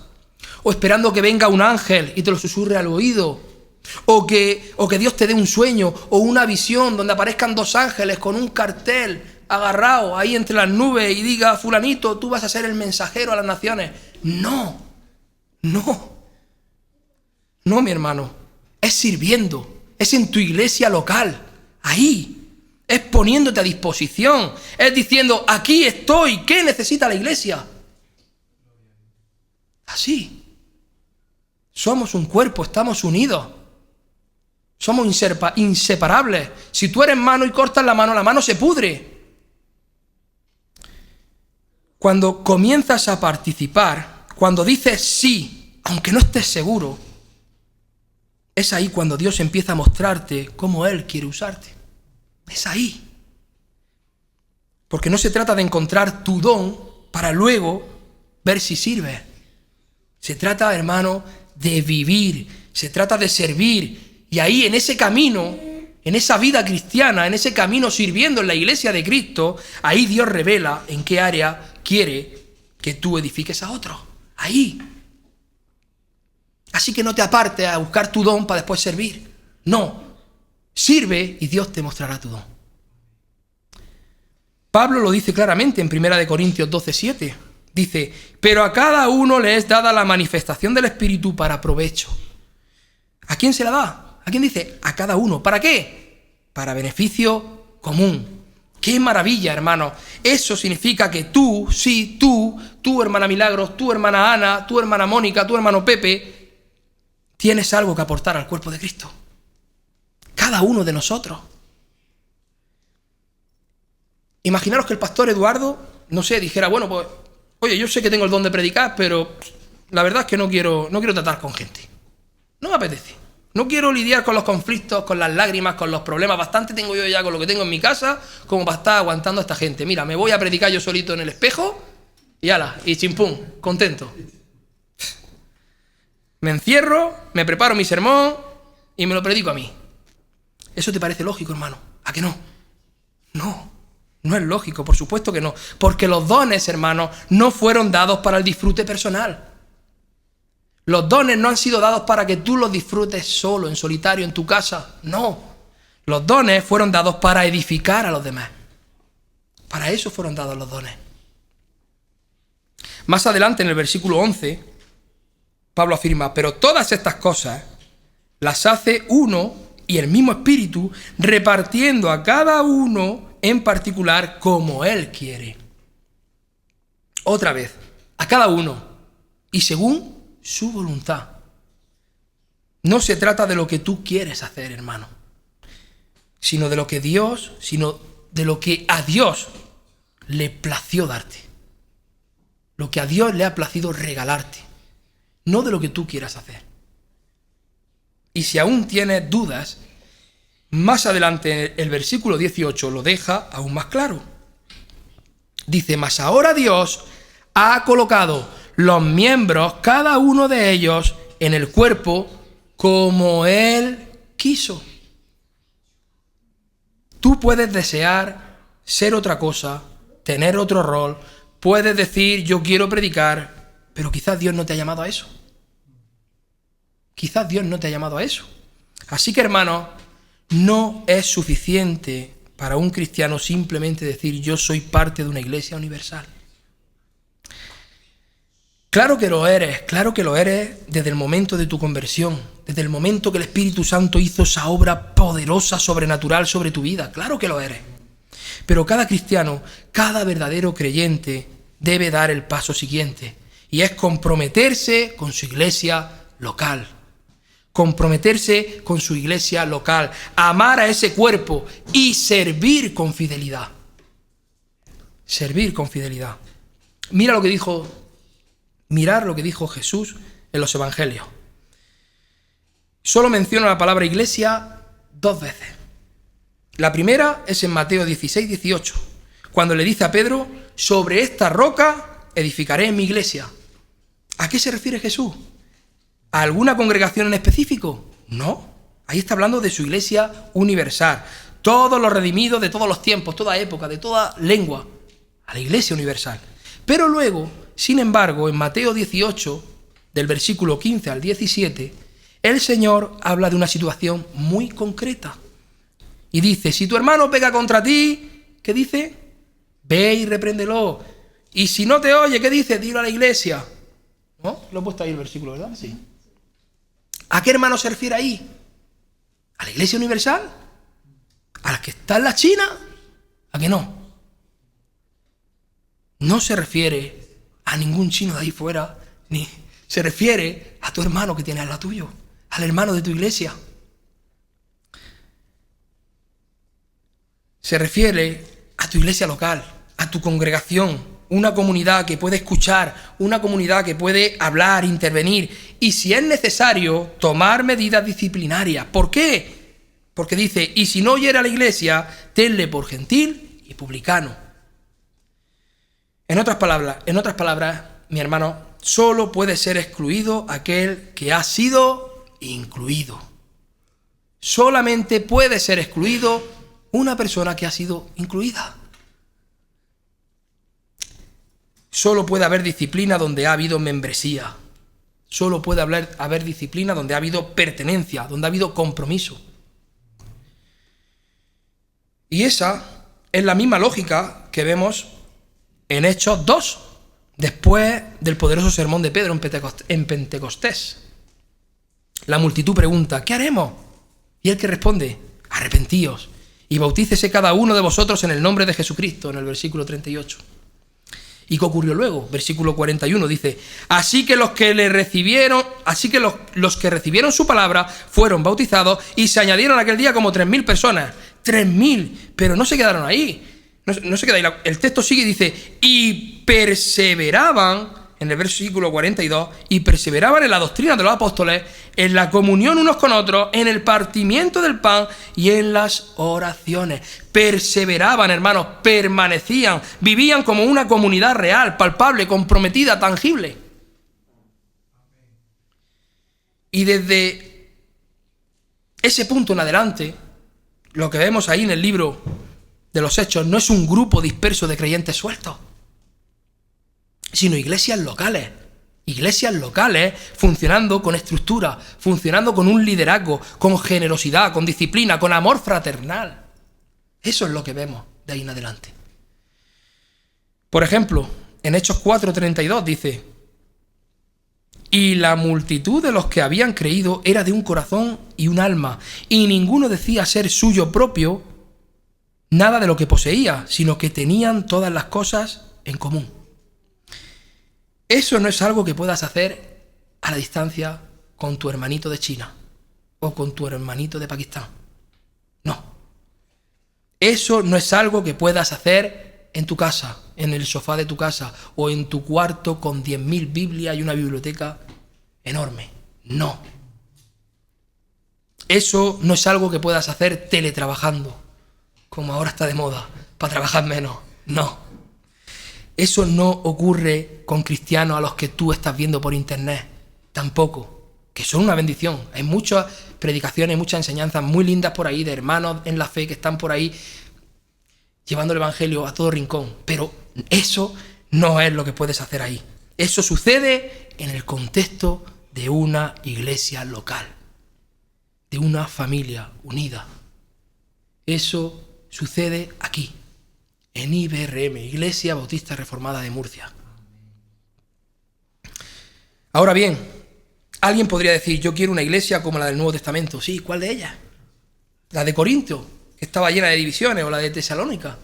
Speaker 1: o esperando que venga un ángel y te lo susurre al oído, o que Dios te dé un sueño o una visión donde aparezcan dos ángeles con un cartel agarrado ahí entre las nubes y diga, fulanito, tú vas a ser el mensajero a las naciones. No, mi hermano, es sirviendo, es en tu iglesia local, ahí, es poniéndote a disposición, es diciendo, aquí estoy, ¿qué necesita la iglesia? Así. Somos un cuerpo, estamos unidos. Somos inseparables. Si tú eres mano y cortas la mano se pudre. Cuando comienzas a participar, cuando dices sí, aunque no estés seguro, es ahí cuando Dios empieza a mostrarte cómo Él quiere usarte. Es ahí. Porque no se trata de encontrar tu don para luego ver si sirve. Se trata, hermano, de vivir, se trata de servir. Y ahí, en ese camino, en esa vida cristiana, en ese camino sirviendo en la iglesia de Cristo, ahí Dios revela en qué área quiere que tú edifiques a otros. Ahí. Así que no te apartes a buscar tu don para después servir. No. Sirve y Dios te mostrará tu don. Pablo lo dice claramente en 1 Corintios 12:7. Dice, pero a cada uno le es dada la manifestación del Espíritu para provecho. ¿A quién se la da? ¿A quién dice? A cada uno. ¿Para qué? Para beneficio común. ¡Qué maravilla, hermano! Eso significa que tú, sí, tú hermana Milagros, tú hermana Ana, tú hermana Mónica, tú hermano Pepe, tienes algo que aportar al cuerpo de Cristo. Cada uno de nosotros. Imaginaros que el pastor Eduardo, no sé, dijera, bueno, pues, oye, yo sé que tengo el don de predicar, pero la verdad es que no quiero tratar con gente. No me apetece. No quiero lidiar con los conflictos, con las lágrimas, con los problemas. Bastante tengo yo ya con lo que tengo en mi casa como para estar aguantando a esta gente. Mira, me voy a predicar yo solito en el espejo y ala, y chimpum, contento. Me encierro, me preparo mi sermón y me lo predico a mí. ¿Eso te parece lógico, hermano? ¿A que no? No es lógico, por supuesto que no. Porque los dones, hermanos, no fueron dados para el disfrute personal. Los dones no han sido dados para que tú los disfrutes solo, en solitario, en tu casa. No. Los dones fueron dados para edificar a los demás. Para eso fueron dados los dones. Más adelante, en el versículo 11, Pablo afirma, pero todas estas cosas las hace uno y el mismo Espíritu, repartiendo a cada uno en particular como Él quiere. Otra vez, a cada uno y según su voluntad. No se trata de lo que tú quieres hacer, hermano, sino de lo que a Dios le plació darte. Lo que a Dios le ha placido regalarte, no de lo que tú quieras hacer. Y si aún tienes dudas, más adelante el versículo 18 lo deja aún más claro. Dice, mas ahora Dios ha colocado los miembros, cada uno de ellos, en el cuerpo como Él quiso. Tú puedes desear ser otra cosa, tener otro rol, puedes decir yo quiero predicar, pero quizás Dios no te ha llamado a eso. Quizás Dios no te ha llamado a eso. Así que, hermanos, no es suficiente para un cristiano simplemente decir yo soy parte de una iglesia universal. Claro que lo eres desde el momento de tu conversión, desde el momento que el Espíritu Santo hizo esa obra poderosa, sobrenatural sobre tu vida. Claro que lo eres. Pero cada cristiano, cada verdadero creyente debe dar el paso siguiente, y es comprometerse con su iglesia local. Comprometerse con su iglesia local, amar a ese cuerpo y servir con fidelidad. Servir con fidelidad. Mirar lo que dijo Jesús en los evangelios. Solo menciona la palabra iglesia 2 veces. La primera es en Mateo 16:18, cuando le dice a Pedro, sobre esta roca edificaré mi iglesia. ¿A qué se refiere Jesús? ¿A alguna congregación en específico? No. Ahí está hablando de su iglesia universal. Todos los redimidos de todos los tiempos, toda época, de toda lengua. A la iglesia universal. Pero luego, sin embargo, en Mateo 18, del versículo 15 al 17, el Señor habla de una situación muy concreta. Y dice, si tu hermano peca contra ti, ¿qué dice? Ve y repréndelo. Y si no te oye, ¿qué dice? Dilo a la iglesia. ¿No? Lo he puesto ahí el versículo, ¿verdad? Sí. ¿A qué hermano se refiere ahí? ¿A la iglesia universal? ¿A la que está en la China? ¿A que no? No se refiere a ningún chino de ahí fuera, ni se refiere a tu hermano que tiene al lado tuyo, al hermano de tu iglesia. Se refiere a tu iglesia local, a tu congregación, una comunidad que puede escuchar, una comunidad que puede hablar, intervenir y, si es necesario, tomar medidas disciplinarias. ¿Por qué? Porque dice, y si no oyera a la iglesia, tenle por gentil y publicano. En otras palabras, mi hermano, solo puede ser excluido aquel que ha sido incluido. Solamente puede ser excluido una persona que ha sido incluida. Solo puede haber disciplina donde ha habido membresía. Solo puede haber disciplina donde ha habido pertenencia, donde ha habido compromiso. Y esa es la misma lógica que vemos en Hechos 2, después del poderoso sermón de Pedro en Pentecostés. La multitud pregunta, ¿qué haremos? Y él que responde, arrepentíos y bautícese cada uno de vosotros en el nombre de Jesucristo, en el versículo 38. ¿Y qué ocurrió luego? Versículo 41 dice, así que los que recibieron su palabra fueron bautizados y se añadieron aquel día como 3.000 personas. 3.000, pero no se quedaron ahí. No se queda ahí. El texto sigue y dice, y perseveraban, en el versículo 42, y perseveraban en la doctrina de los apóstoles, en la comunión unos con otros, en el partimiento del pan y en las oraciones. Perseveraban, hermanos, permanecían, vivían como una comunidad real, palpable, comprometida, tangible. Y desde ese punto en adelante, lo que vemos ahí en el libro de los Hechos no es un grupo disperso de creyentes sueltos, sino iglesias locales funcionando con estructura, funcionando con un liderazgo, con generosidad, con disciplina, con amor fraternal. Eso es lo que vemos de ahí en adelante. Por ejemplo, en Hechos 4:32 dice, y la multitud de los que habían creído era de un corazón y un alma, y ninguno decía ser suyo propio nada de lo que poseía, sino que tenían todas las cosas en común. Eso no es algo que puedas hacer a la distancia con tu hermanito de China o con tu hermanito de Pakistán. No. Eso no es algo que puedas hacer en tu casa, en el sofá de tu casa o en tu cuarto con 10.000 Biblias y una biblioteca enorme. No. Eso no es algo que puedas hacer teletrabajando, como ahora está de moda, para trabajar menos. No. Eso no ocurre con cristianos a los que tú estás viendo por internet, tampoco, que son una bendición. Hay muchas predicaciones, muchas enseñanzas muy lindas por ahí de hermanos en la fe que están por ahí llevando el evangelio a todo rincón, pero eso no es lo que puedes hacer ahí. Eso sucede en el contexto de una iglesia local, de una familia unida. Eso sucede aquí, en IBRM, Iglesia Bautista Reformada de Murcia. Ahora bien, alguien podría decir, yo quiero una iglesia como la del Nuevo Testamento. Sí, ¿cuál de ellas? La de Corinto, que estaba llena de divisiones, o la de Tesalónica,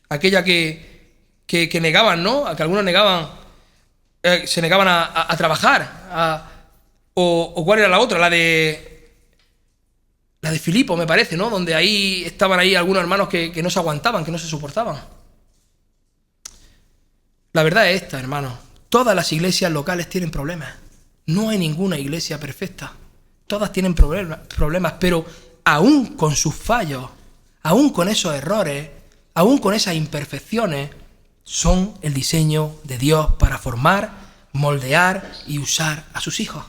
Speaker 1: aquella que negaban, ¿no? A que algunos negaban, se negaban a trabajar, o ¿cuál era la otra? La de Filipo, me parece, ¿no? Donde ahí estaban ahí algunos hermanos que no se aguantaban, que no se soportaban. La verdad es esta, hermanos. Todas las iglesias locales tienen problemas. No hay ninguna iglesia perfecta. Todas tienen problemas, pero aún con sus fallos, aún con esos errores, aún con esas imperfecciones, son el diseño de Dios para formar, moldear y usar a sus hijos.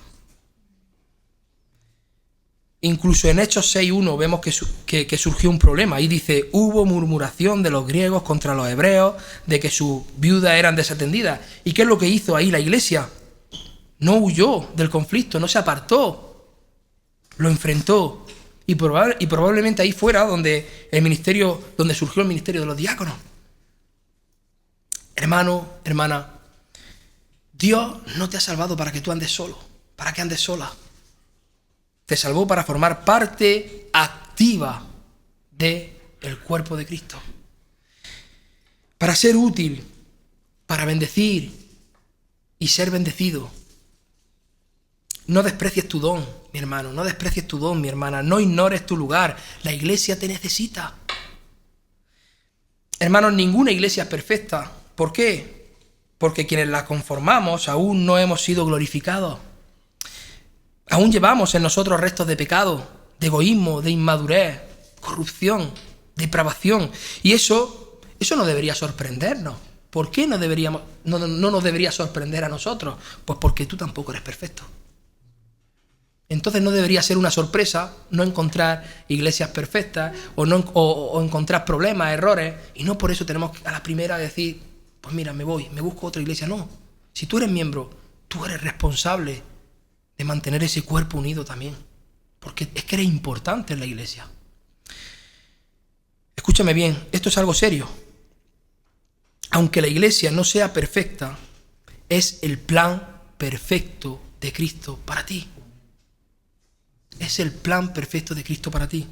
Speaker 1: Incluso en Hechos 6:1 vemos que surgió un problema. Y dice, hubo murmuración de los griegos contra los hebreos, de que sus viudas eran desatendidas. ¿Y qué es lo que hizo ahí la iglesia? no huyó del conflicto, no se apartó, lo enfrentó. Y probablemente ahí fuera donde surgió el ministerio de los diáconos. Hermano, hermana, Dios no te ha salvado para que tú andes solo, para que andes sola. Te salvó para formar parte activa del cuerpo de Cristo. Para ser útil, para bendecir y ser bendecido. No desprecies tu don, mi hermano, no desprecies tu don, mi hermana, no ignores tu lugar. La iglesia te necesita. Hermanos, ninguna iglesia es perfecta. ¿Por qué? Porque quienes la conformamos aún no hemos sido glorificados. Aún llevamos en nosotros restos de pecado, de egoísmo, de inmadurez, corrupción, depravación. Y eso no debería sorprendernos. ¿Por qué no nos debería sorprender a nosotros? Pues porque tú tampoco eres perfecto. Entonces no debería ser una sorpresa no encontrar iglesias perfectas o encontrar problemas, errores, y no por eso tenemos a la primera decir, pues mira, me busco otra iglesia. No, si tú eres miembro, tú eres responsable de mantener ese cuerpo unido también, porque es que eres importante en la iglesia. Escúchame bien, esto es algo serio. Aunque la iglesia no sea perfecta, es el plan perfecto de Cristo para ti. Es el plan perfecto de Cristo para ti.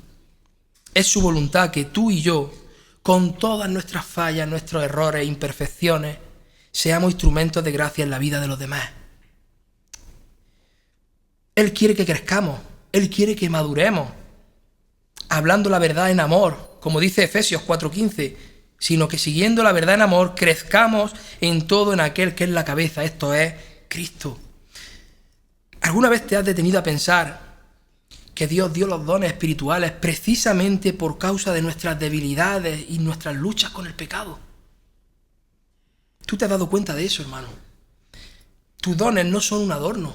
Speaker 1: Es su voluntad que tú y yo, con todas nuestras fallas, nuestros errores e imperfecciones, seamos instrumentos de gracia en la vida de los demás. Él quiere que crezcamos, Él quiere que maduremos, hablando la verdad en amor, como dice Efesios 4:15, sino que siguiendo la verdad en amor, crezcamos en todo en aquel que es la cabeza, esto es Cristo. ¿Alguna vez te has detenido a pensar que Dios dio los dones espirituales precisamente por causa de nuestras debilidades y nuestras luchas con el pecado? ¿Tú te has dado cuenta de eso, hermano? Tus dones no son un adorno.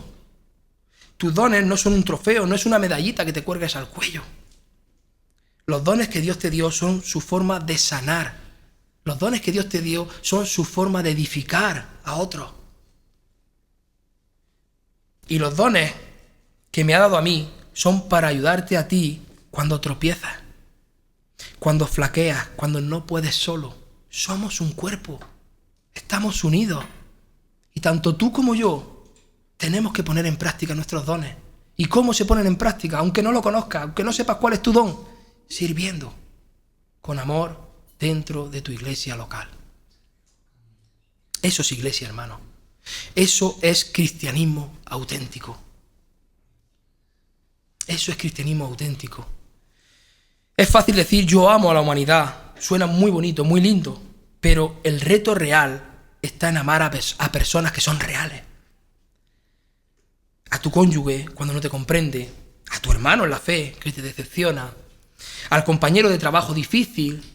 Speaker 1: Tus dones no son un trofeo, no es una medallita que te cuelgues al cuello. Los dones que Dios te dio son su forma de sanar. Los dones que Dios te dio son su forma de edificar a otros. Y los dones que me ha dado a mí son para ayudarte a ti cuando tropiezas, cuando flaqueas, cuando no puedes solo. Somos un cuerpo, estamos unidos. Y tanto tú como yo tenemos que poner en práctica nuestros dones. ¿Y cómo se ponen en práctica? Aunque no lo conozcas, aunque no sepas cuál es tu don, sirviendo con amor dentro de tu iglesia local. Eso es iglesia, hermano. Eso es cristianismo auténtico. Eso es cristianismo auténtico. Es fácil decir yo amo a la humanidad. Suena muy bonito, muy lindo. Pero el reto real está en amar a personas que son reales. A tu cónyuge cuando no te comprende. A tu hermano en la fe que te decepciona. Al compañero de trabajo difícil.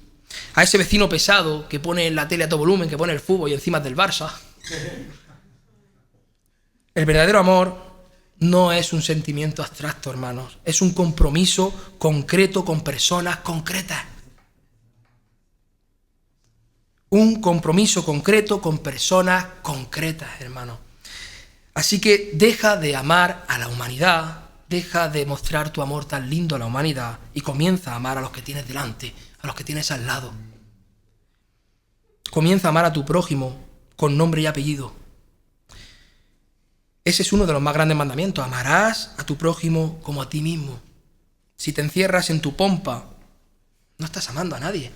Speaker 1: A ese vecino pesado que pone la tele a todo volumen, que pone el fútbol y encima es del Barça. El verdadero amor no es un sentimiento abstracto, hermanos. Es un compromiso concreto con personas concretas. Un compromiso concreto con personas concretas, hermanos. Así que deja de amar a la humanidad, deja de mostrar tu amor tan lindo a la humanidad y comienza a amar a los que tienes delante, a los que tienes al lado. Comienza a amar a tu prójimo con nombre y apellido. Ese es uno de los más grandes mandamientos. Amarás a tu prójimo como a ti mismo. Si te encierras en tu pompa, no estás amando a nadie.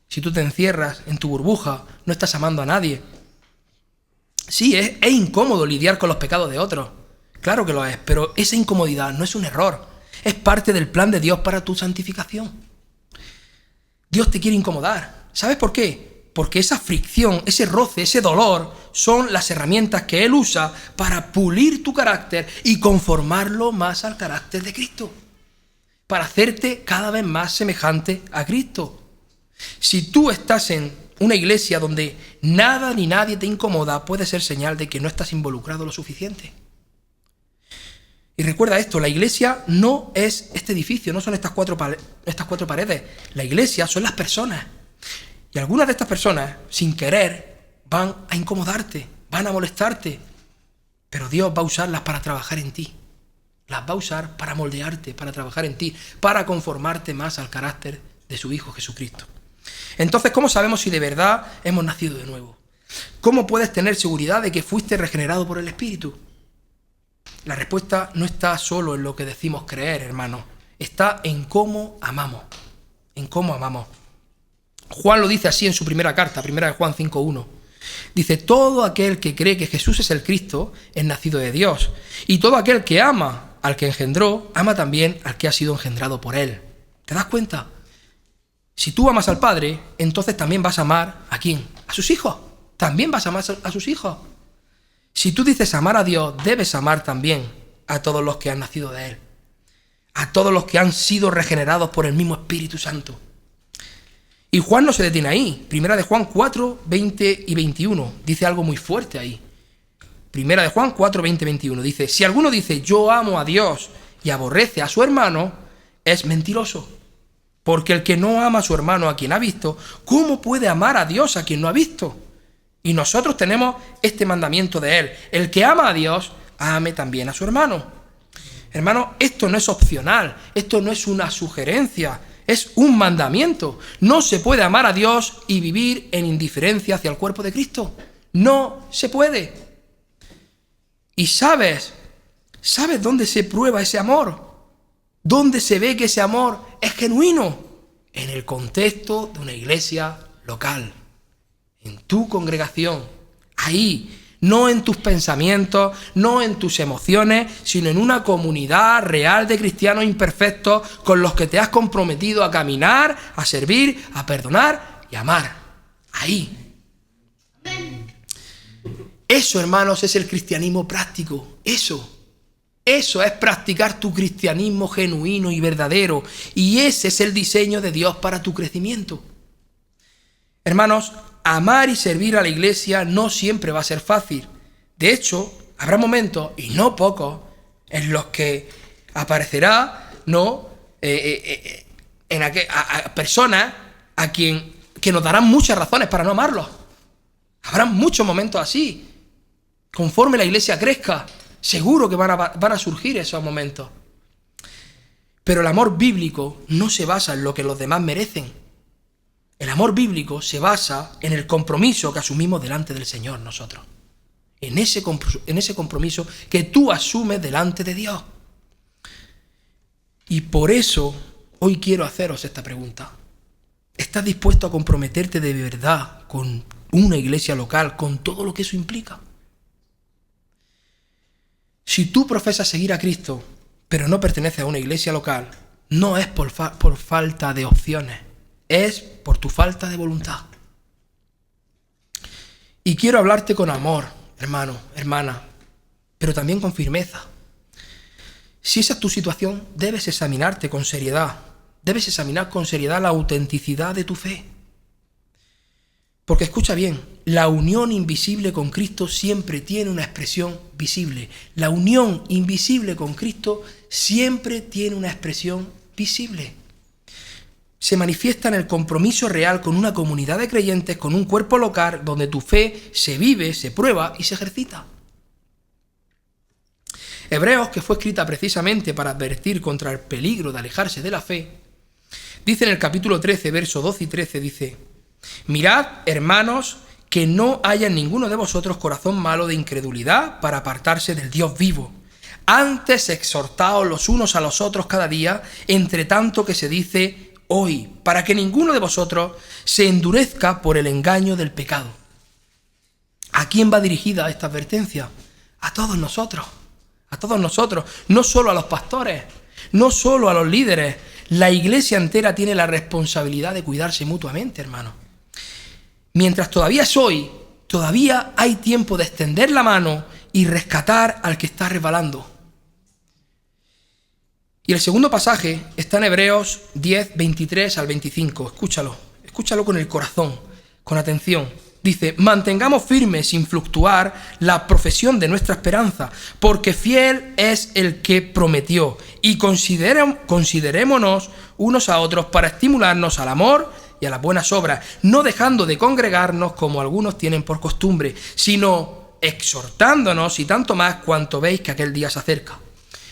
Speaker 1: Si tú te encierras en tu burbuja, no estás amando a nadie. Sí, es incómodo lidiar con los pecados de otros. Claro que lo es, pero esa incomodidad no es un error. Es parte del plan de Dios para tu santificación. Dios te quiere incomodar. ¿Sabes por qué? Porque esa fricción, ese roce, ese dolor son las herramientas que Él usa para pulir tu carácter y conformarlo más al carácter de Cristo. Para hacerte cada vez más semejante a Cristo. Si tú estás en una iglesia donde nada ni nadie te incomoda, puede ser señal de que no estás involucrado lo suficiente. Y recuerda esto, la iglesia no es este edificio, no son estas cuatro paredes. La iglesia son las personas. Y algunas de estas personas, sin querer, van a incomodarte, van a molestarte. pero Dios va a usarlas para trabajar en ti. Las va a usar para moldearte, para trabajar en ti, para conformarte más al carácter de su Hijo Jesucristo. Entonces, ¿cómo sabemos si de verdad hemos nacido de nuevo? ¿Cómo puedes tener seguridad de que fuiste regenerado por el Espíritu? La respuesta no está solo en lo que decimos creer, hermano. Está en cómo amamos. En cómo amamos. Juan lo dice así en su primera carta, primera de Juan 5:1. Dice, todo aquel que cree que Jesús es el Cristo es nacido de Dios. Y todo aquel que ama al que engendró, ama también al que ha sido engendrado por él. ¿Te das cuenta? Si tú amas al Padre, entonces también vas a amar ¿a quién? A sus hijos. También vas a amar a sus hijos. Si tú dices amar a Dios, debes amar también a todos los que han nacido de Él. A todos los que han sido regenerados por el mismo Espíritu Santo. Y Juan no se detiene ahí. Primera de Juan 4, 20 y 21. Dice algo muy fuerte ahí. Primera de Juan 4, 20 y 21. Dice, si alguno dice yo amo a Dios y aborrece a su hermano, es mentiroso. Porque el que no ama a su hermano a quien ha visto, ¿cómo puede amar a Dios a quien no ha visto? Y nosotros tenemos este mandamiento de Él. El que ama a Dios, ame también a su hermano. Hermano, esto no es opcional. Esto no es una sugerencia. Es un mandamiento. No se puede amar a Dios y vivir en indiferencia hacia el cuerpo de Cristo. No se puede. Y ¿sabes dónde se prueba ese amor? ¿Dónde se ve que ese amor es genuino? En el contexto de una iglesia local. En tu congregación, ahí, no en tus pensamientos, no en tus emociones, sino en una comunidad real de cristianos imperfectos con los que te has comprometido a caminar, a servir, a perdonar y a amar. Ahí. Eso, hermanos, es el cristianismo práctico. Eso es practicar tu cristianismo genuino y verdadero. Y ese es el diseño de Dios para tu crecimiento. Hermanos, amar y servir a la iglesia no siempre va a ser fácil. De hecho, habrá momentos, y no pocos, en los que aparecerá, a personas que nos darán muchas razones para no amarlos. Habrá muchos momentos así. Conforme la iglesia crezca, seguro que van a surgir esos momentos. Pero el amor bíblico no se basa en lo que los demás merecen. El amor bíblico se basa en el compromiso que asumimos delante del Señor nosotros. En ese compromiso que tú asumes delante de Dios. Y por eso hoy quiero haceros esta pregunta. ¿Estás dispuesto a comprometerte de verdad con una iglesia local, con todo lo que eso implica? Si tú profesas seguir a Cristo, pero no perteneces a una iglesia local, no es por falta de opciones. Es por tu falta de voluntad. Y quiero hablarte con amor, hermano, hermana, pero también con firmeza. Si esa es tu situación, debes examinarte con seriedad. Debes examinar con seriedad la autenticidad de tu fe. Porque escucha bien, la unión invisible con Cristo siempre tiene una expresión visible. La unión invisible con Cristo siempre tiene una expresión visible. Se manifiesta en el compromiso real con una comunidad de creyentes, con un cuerpo local donde tu fe se vive, se prueba y se ejercita. Hebreos, que fue escrita precisamente para advertir contra el peligro de alejarse de la fe, dice en el capítulo 13, versos 12 y 13, dice: mirad, hermanos, que no haya en ninguno de vosotros corazón malo de incredulidad para apartarse del Dios vivo. Antes exhortaos los unos a los otros cada día, entre tanto que se dice hoy, para que ninguno de vosotros se endurezca por el engaño del pecado. ¿A quién va dirigida esta advertencia? A todos nosotros, no solo a los pastores, no solo a los líderes. La iglesia entera tiene la responsabilidad de cuidarse mutuamente, hermano. Mientras todavía es hoy, todavía hay tiempo de extender la mano y rescatar al que está resbalando. Y el segundo pasaje está en Hebreos 10, 23 al 25. Escúchalo con el corazón, con atención. Dice: mantengamos firme sin fluctuar la profesión de nuestra esperanza, porque fiel es el que prometió. Y considerémonos unos a otros para estimularnos al amor y a las buenas obras, no dejando de congregarnos como algunos tienen por costumbre, sino exhortándonos y tanto más cuanto veis que aquel día se acerca.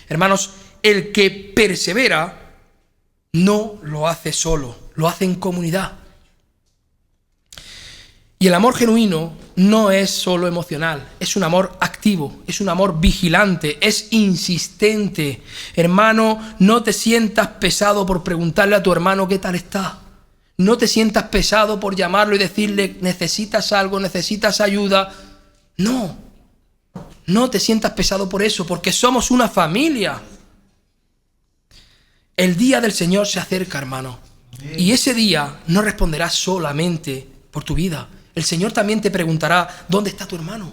Speaker 1: Hermanos, el que persevera no lo hace solo, lo hace en comunidad. Y el amor genuino no es solo emocional, es un amor activo, es un amor vigilante, es insistente. Hermano, no te sientas pesado por preguntarle a tu hermano qué tal está. No te sientas pesado por llamarlo y decirle necesitas algo, necesitas ayuda. No, no te sientas pesado por eso, porque somos una familia. El día del Señor se acerca, hermano. Y ese día no responderás solamente por tu vida. El Señor también te preguntará, ¿dónde está tu hermano?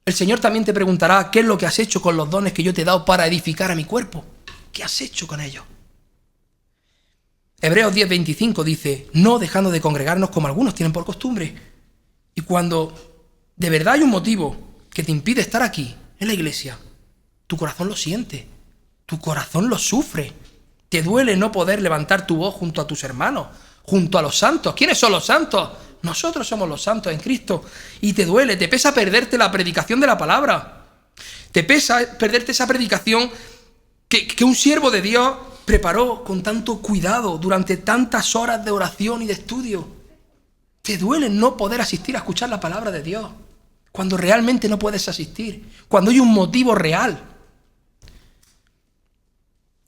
Speaker 1: El Señor también te preguntará, ¿qué es lo que has hecho con los dones que yo te he dado para edificar a mi cuerpo? ¿Qué has hecho con ellos? Hebreos 10:25 dice, no dejando de congregarnos como algunos tienen por costumbre. Y cuando de verdad hay un motivo que te impide estar aquí, en la iglesia, tu corazón lo siente, tu corazón lo sufre. Te duele no poder levantar tu voz junto a tus hermanos, junto a los santos. ¿Quiénes son los santos? Nosotros somos los santos en Cristo. Y te duele, te pesa perderte la predicación de la palabra. Te pesa perderte esa predicación que un siervo de Dios preparó con tanto cuidado durante tantas horas de oración y de estudio. Te duele no poder asistir a escuchar la palabra de Dios, cuando realmente no puedes asistir, cuando hay un motivo real.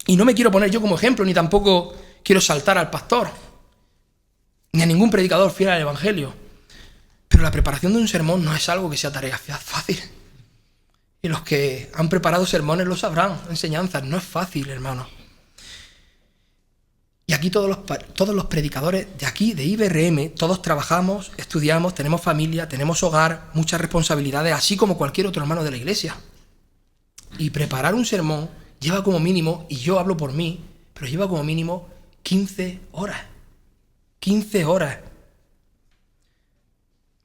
Speaker 1: Y no me quiero poner yo como ejemplo, ni tampoco quiero saltar al pastor, ni a ningún predicador fiel al Evangelio. Pero la preparación de un sermón no es algo que sea tarea fácil. Y los que han preparado sermones lo sabrán, enseñanzas. No es fácil, hermano. Y aquí todos los predicadores de aquí, de IBRM, todos trabajamos, estudiamos, tenemos familia, tenemos hogar, muchas responsabilidades, así como cualquier otro hermano de la iglesia. Y preparar un sermón lleva como mínimo, y yo hablo por mí, pero lleva como mínimo 15 horas. 15 horas.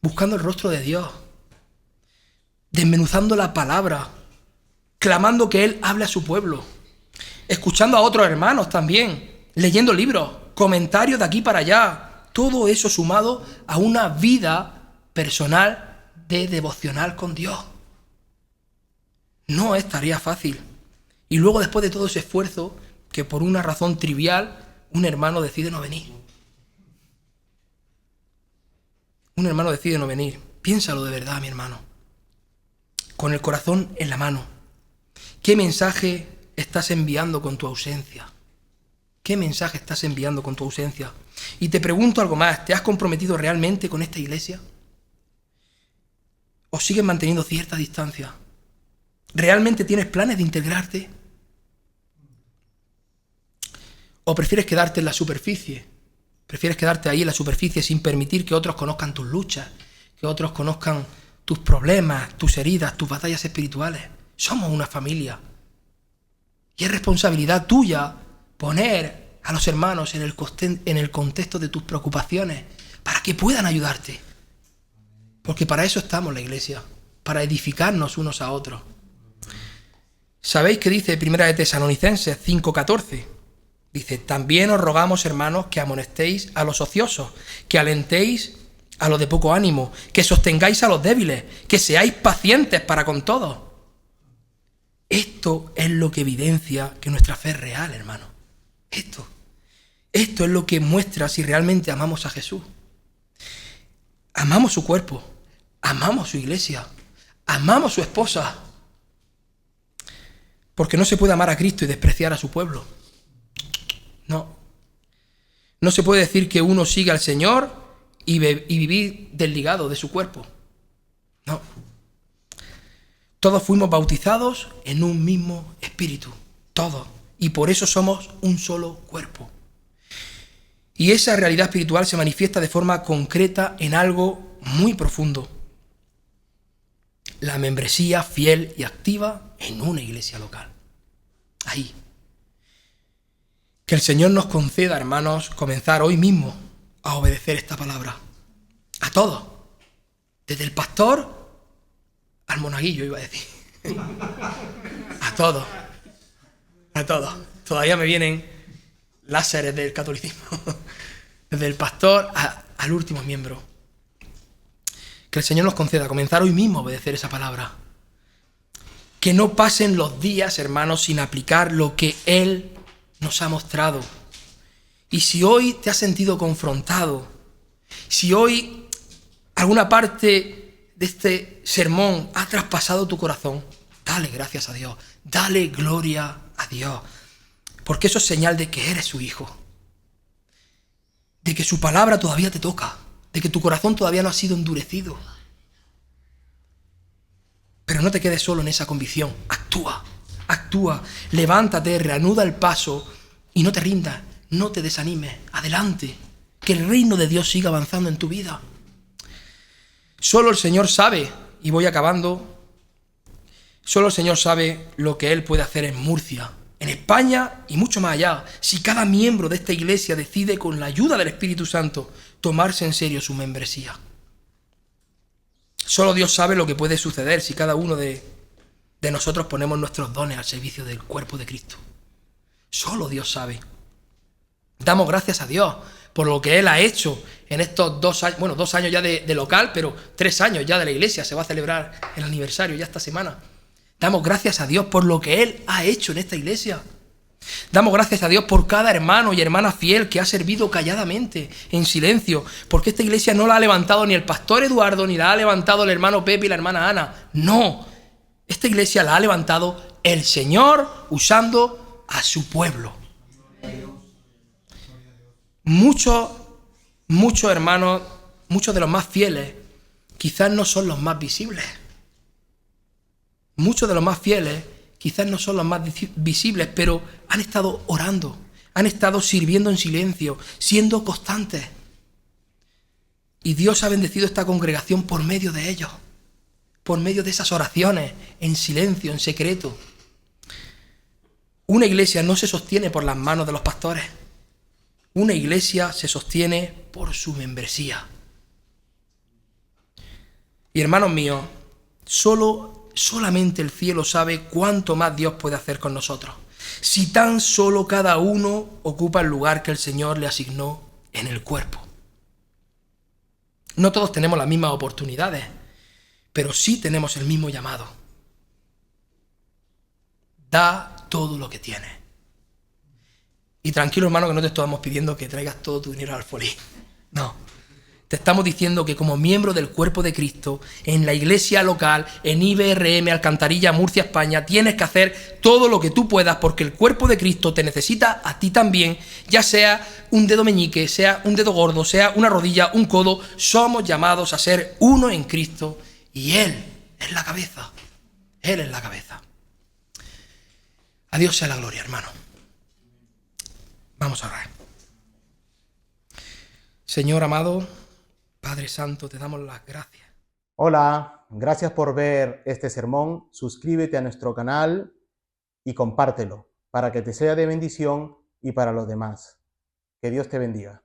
Speaker 1: Buscando el rostro de Dios. Desmenuzando la palabra. Clamando que Él hable a su pueblo. Escuchando a otros hermanos también. Leyendo libros. Comentarios de aquí para allá. Todo eso sumado a una vida personal de devocional con Dios. No es tarea fácil. Y luego, después de todo ese esfuerzo, que por una razón trivial, un hermano decide no venir. Un hermano decide no venir. Piénsalo de verdad, mi hermano. Con el corazón en la mano. ¿Qué mensaje estás enviando con tu ausencia? ¿Qué mensaje estás enviando con tu ausencia? Y te pregunto algo más. ¿Te has comprometido realmente con esta iglesia? ¿O sigues manteniendo cierta distancia? ¿Realmente tienes planes de integrarte? ¿O prefieres quedarte en la superficie? ¿Prefieres quedarte ahí en la superficie sin permitir que otros conozcan tus luchas, que otros conozcan tus problemas, tus heridas, tus batallas espirituales? Somos una familia. Y es responsabilidad tuya poner a los hermanos en el contexto de tus preocupaciones para que puedan ayudarte. Porque para eso estamos en la iglesia, para edificarnos unos a otros. ¿Sabéis qué dice 1 de Tesalonicenses 5:14? Dice, también os rogamos, hermanos, que amonestéis a los ociosos, que alentéis a los de poco ánimo, que sostengáis a los débiles, que seáis pacientes para con todos. Esto es lo que evidencia que nuestra fe es real, hermano. Esto es lo que muestra si realmente amamos a Jesús. Amamos su cuerpo, amamos su iglesia, amamos su esposa. Porque no se puede amar a Cristo y despreciar a su pueblo. No. No se puede decir que uno siga al Señor y vivir desligado de su cuerpo. No. Todos fuimos bautizados en un mismo espíritu. Todos. Y por eso somos un solo cuerpo. Y esa realidad espiritual se manifiesta de forma concreta en algo muy profundo. La membresía fiel y activa en una iglesia local. Ahí. Que el Señor nos conceda, hermanos, comenzar hoy mismo a obedecer esta palabra. A todos. Desde el pastor al monaguillo, iba a decir. A todos. A todos. Todavía me vienen láseres del catolicismo. Desde el pastor al último miembro. Que el Señor nos conceda comenzar hoy mismo a obedecer esa palabra. Que no pasen los días, hermanos, sin aplicar lo que Él nos ha mostrado. Y si hoy te has sentido confrontado, si hoy alguna parte de este sermón ha traspasado tu corazón, dale gracias a Dios, dale gloria a Dios, porque eso es señal de que eres su hijo, de que su palabra todavía te toca, de que tu corazón todavía no ha sido endurecido. Pero no te quedes solo en esa convicción, actúa, levántate, reanuda el paso y no te rindas, no te desanimes, adelante, que el reino de Dios siga avanzando en tu vida. Solo el Señor sabe, y voy acabando, solo el Señor sabe lo que Él puede hacer en Murcia, en España y mucho más allá, si cada miembro de esta iglesia decide con la ayuda del Espíritu Santo tomarse en serio su membresía. Solo Dios sabe lo que puede suceder si cada uno de nosotros ponemos nuestros dones al servicio del cuerpo de Cristo. Solo Dios sabe. Damos gracias a Dios por lo que Él ha hecho en estos 2 años, bueno, 2 años ya de local, pero 3 años ya de la iglesia. Se va a celebrar el aniversario ya esta semana. Damos gracias a Dios por lo que Él ha hecho en esta iglesia. Damos gracias a Dios por cada hermano y hermana fiel que ha servido calladamente, en silencio, porque esta iglesia no la ha levantado ni el pastor Eduardo, ni la ha levantado el hermano Pepe y la hermana Ana. No, esta iglesia la ha levantado el Señor usando a su pueblo. Muchos hermanos, muchos de los más fieles, quizás no son los más visibles. Muchos de los más fieles quizás no son los más visibles, pero han estado orando, han estado sirviendo en silencio, siendo constantes. Y Dios ha bendecido esta congregación por medio de ellos, por medio de esas oraciones, en silencio, en secreto. Una iglesia no se sostiene por las manos de los pastores. Una iglesia se sostiene por su membresía. Y hermanos míos, solamente el cielo sabe cuánto más Dios puede hacer con nosotros, si tan solo cada uno ocupa el lugar que el Señor le asignó en el cuerpo. No todos tenemos las mismas oportunidades, pero sí tenemos el mismo llamado. Da todo lo que tienes. Y tranquilo, hermano, que no te estamos pidiendo que traigas todo tu dinero al Alfolí. No. Te estamos diciendo que como miembro del cuerpo de Cristo, en la iglesia local, en IBRM, Alcantarilla, Murcia, España, tienes que hacer todo lo que tú puedas porque el cuerpo de Cristo te necesita a ti también, ya sea un dedo meñique, sea un dedo gordo, sea una rodilla, un codo. Somos llamados a ser uno en Cristo y Él es la cabeza. Él es la cabeza. A Dios sea la gloria, hermano. Vamos a orar. Señor amado, Padre Santo, te damos las gracias.
Speaker 2: Hola, gracias por ver este sermón. Suscríbete a nuestro canal y compártelo para que te sea de bendición y para los demás. Que Dios te bendiga.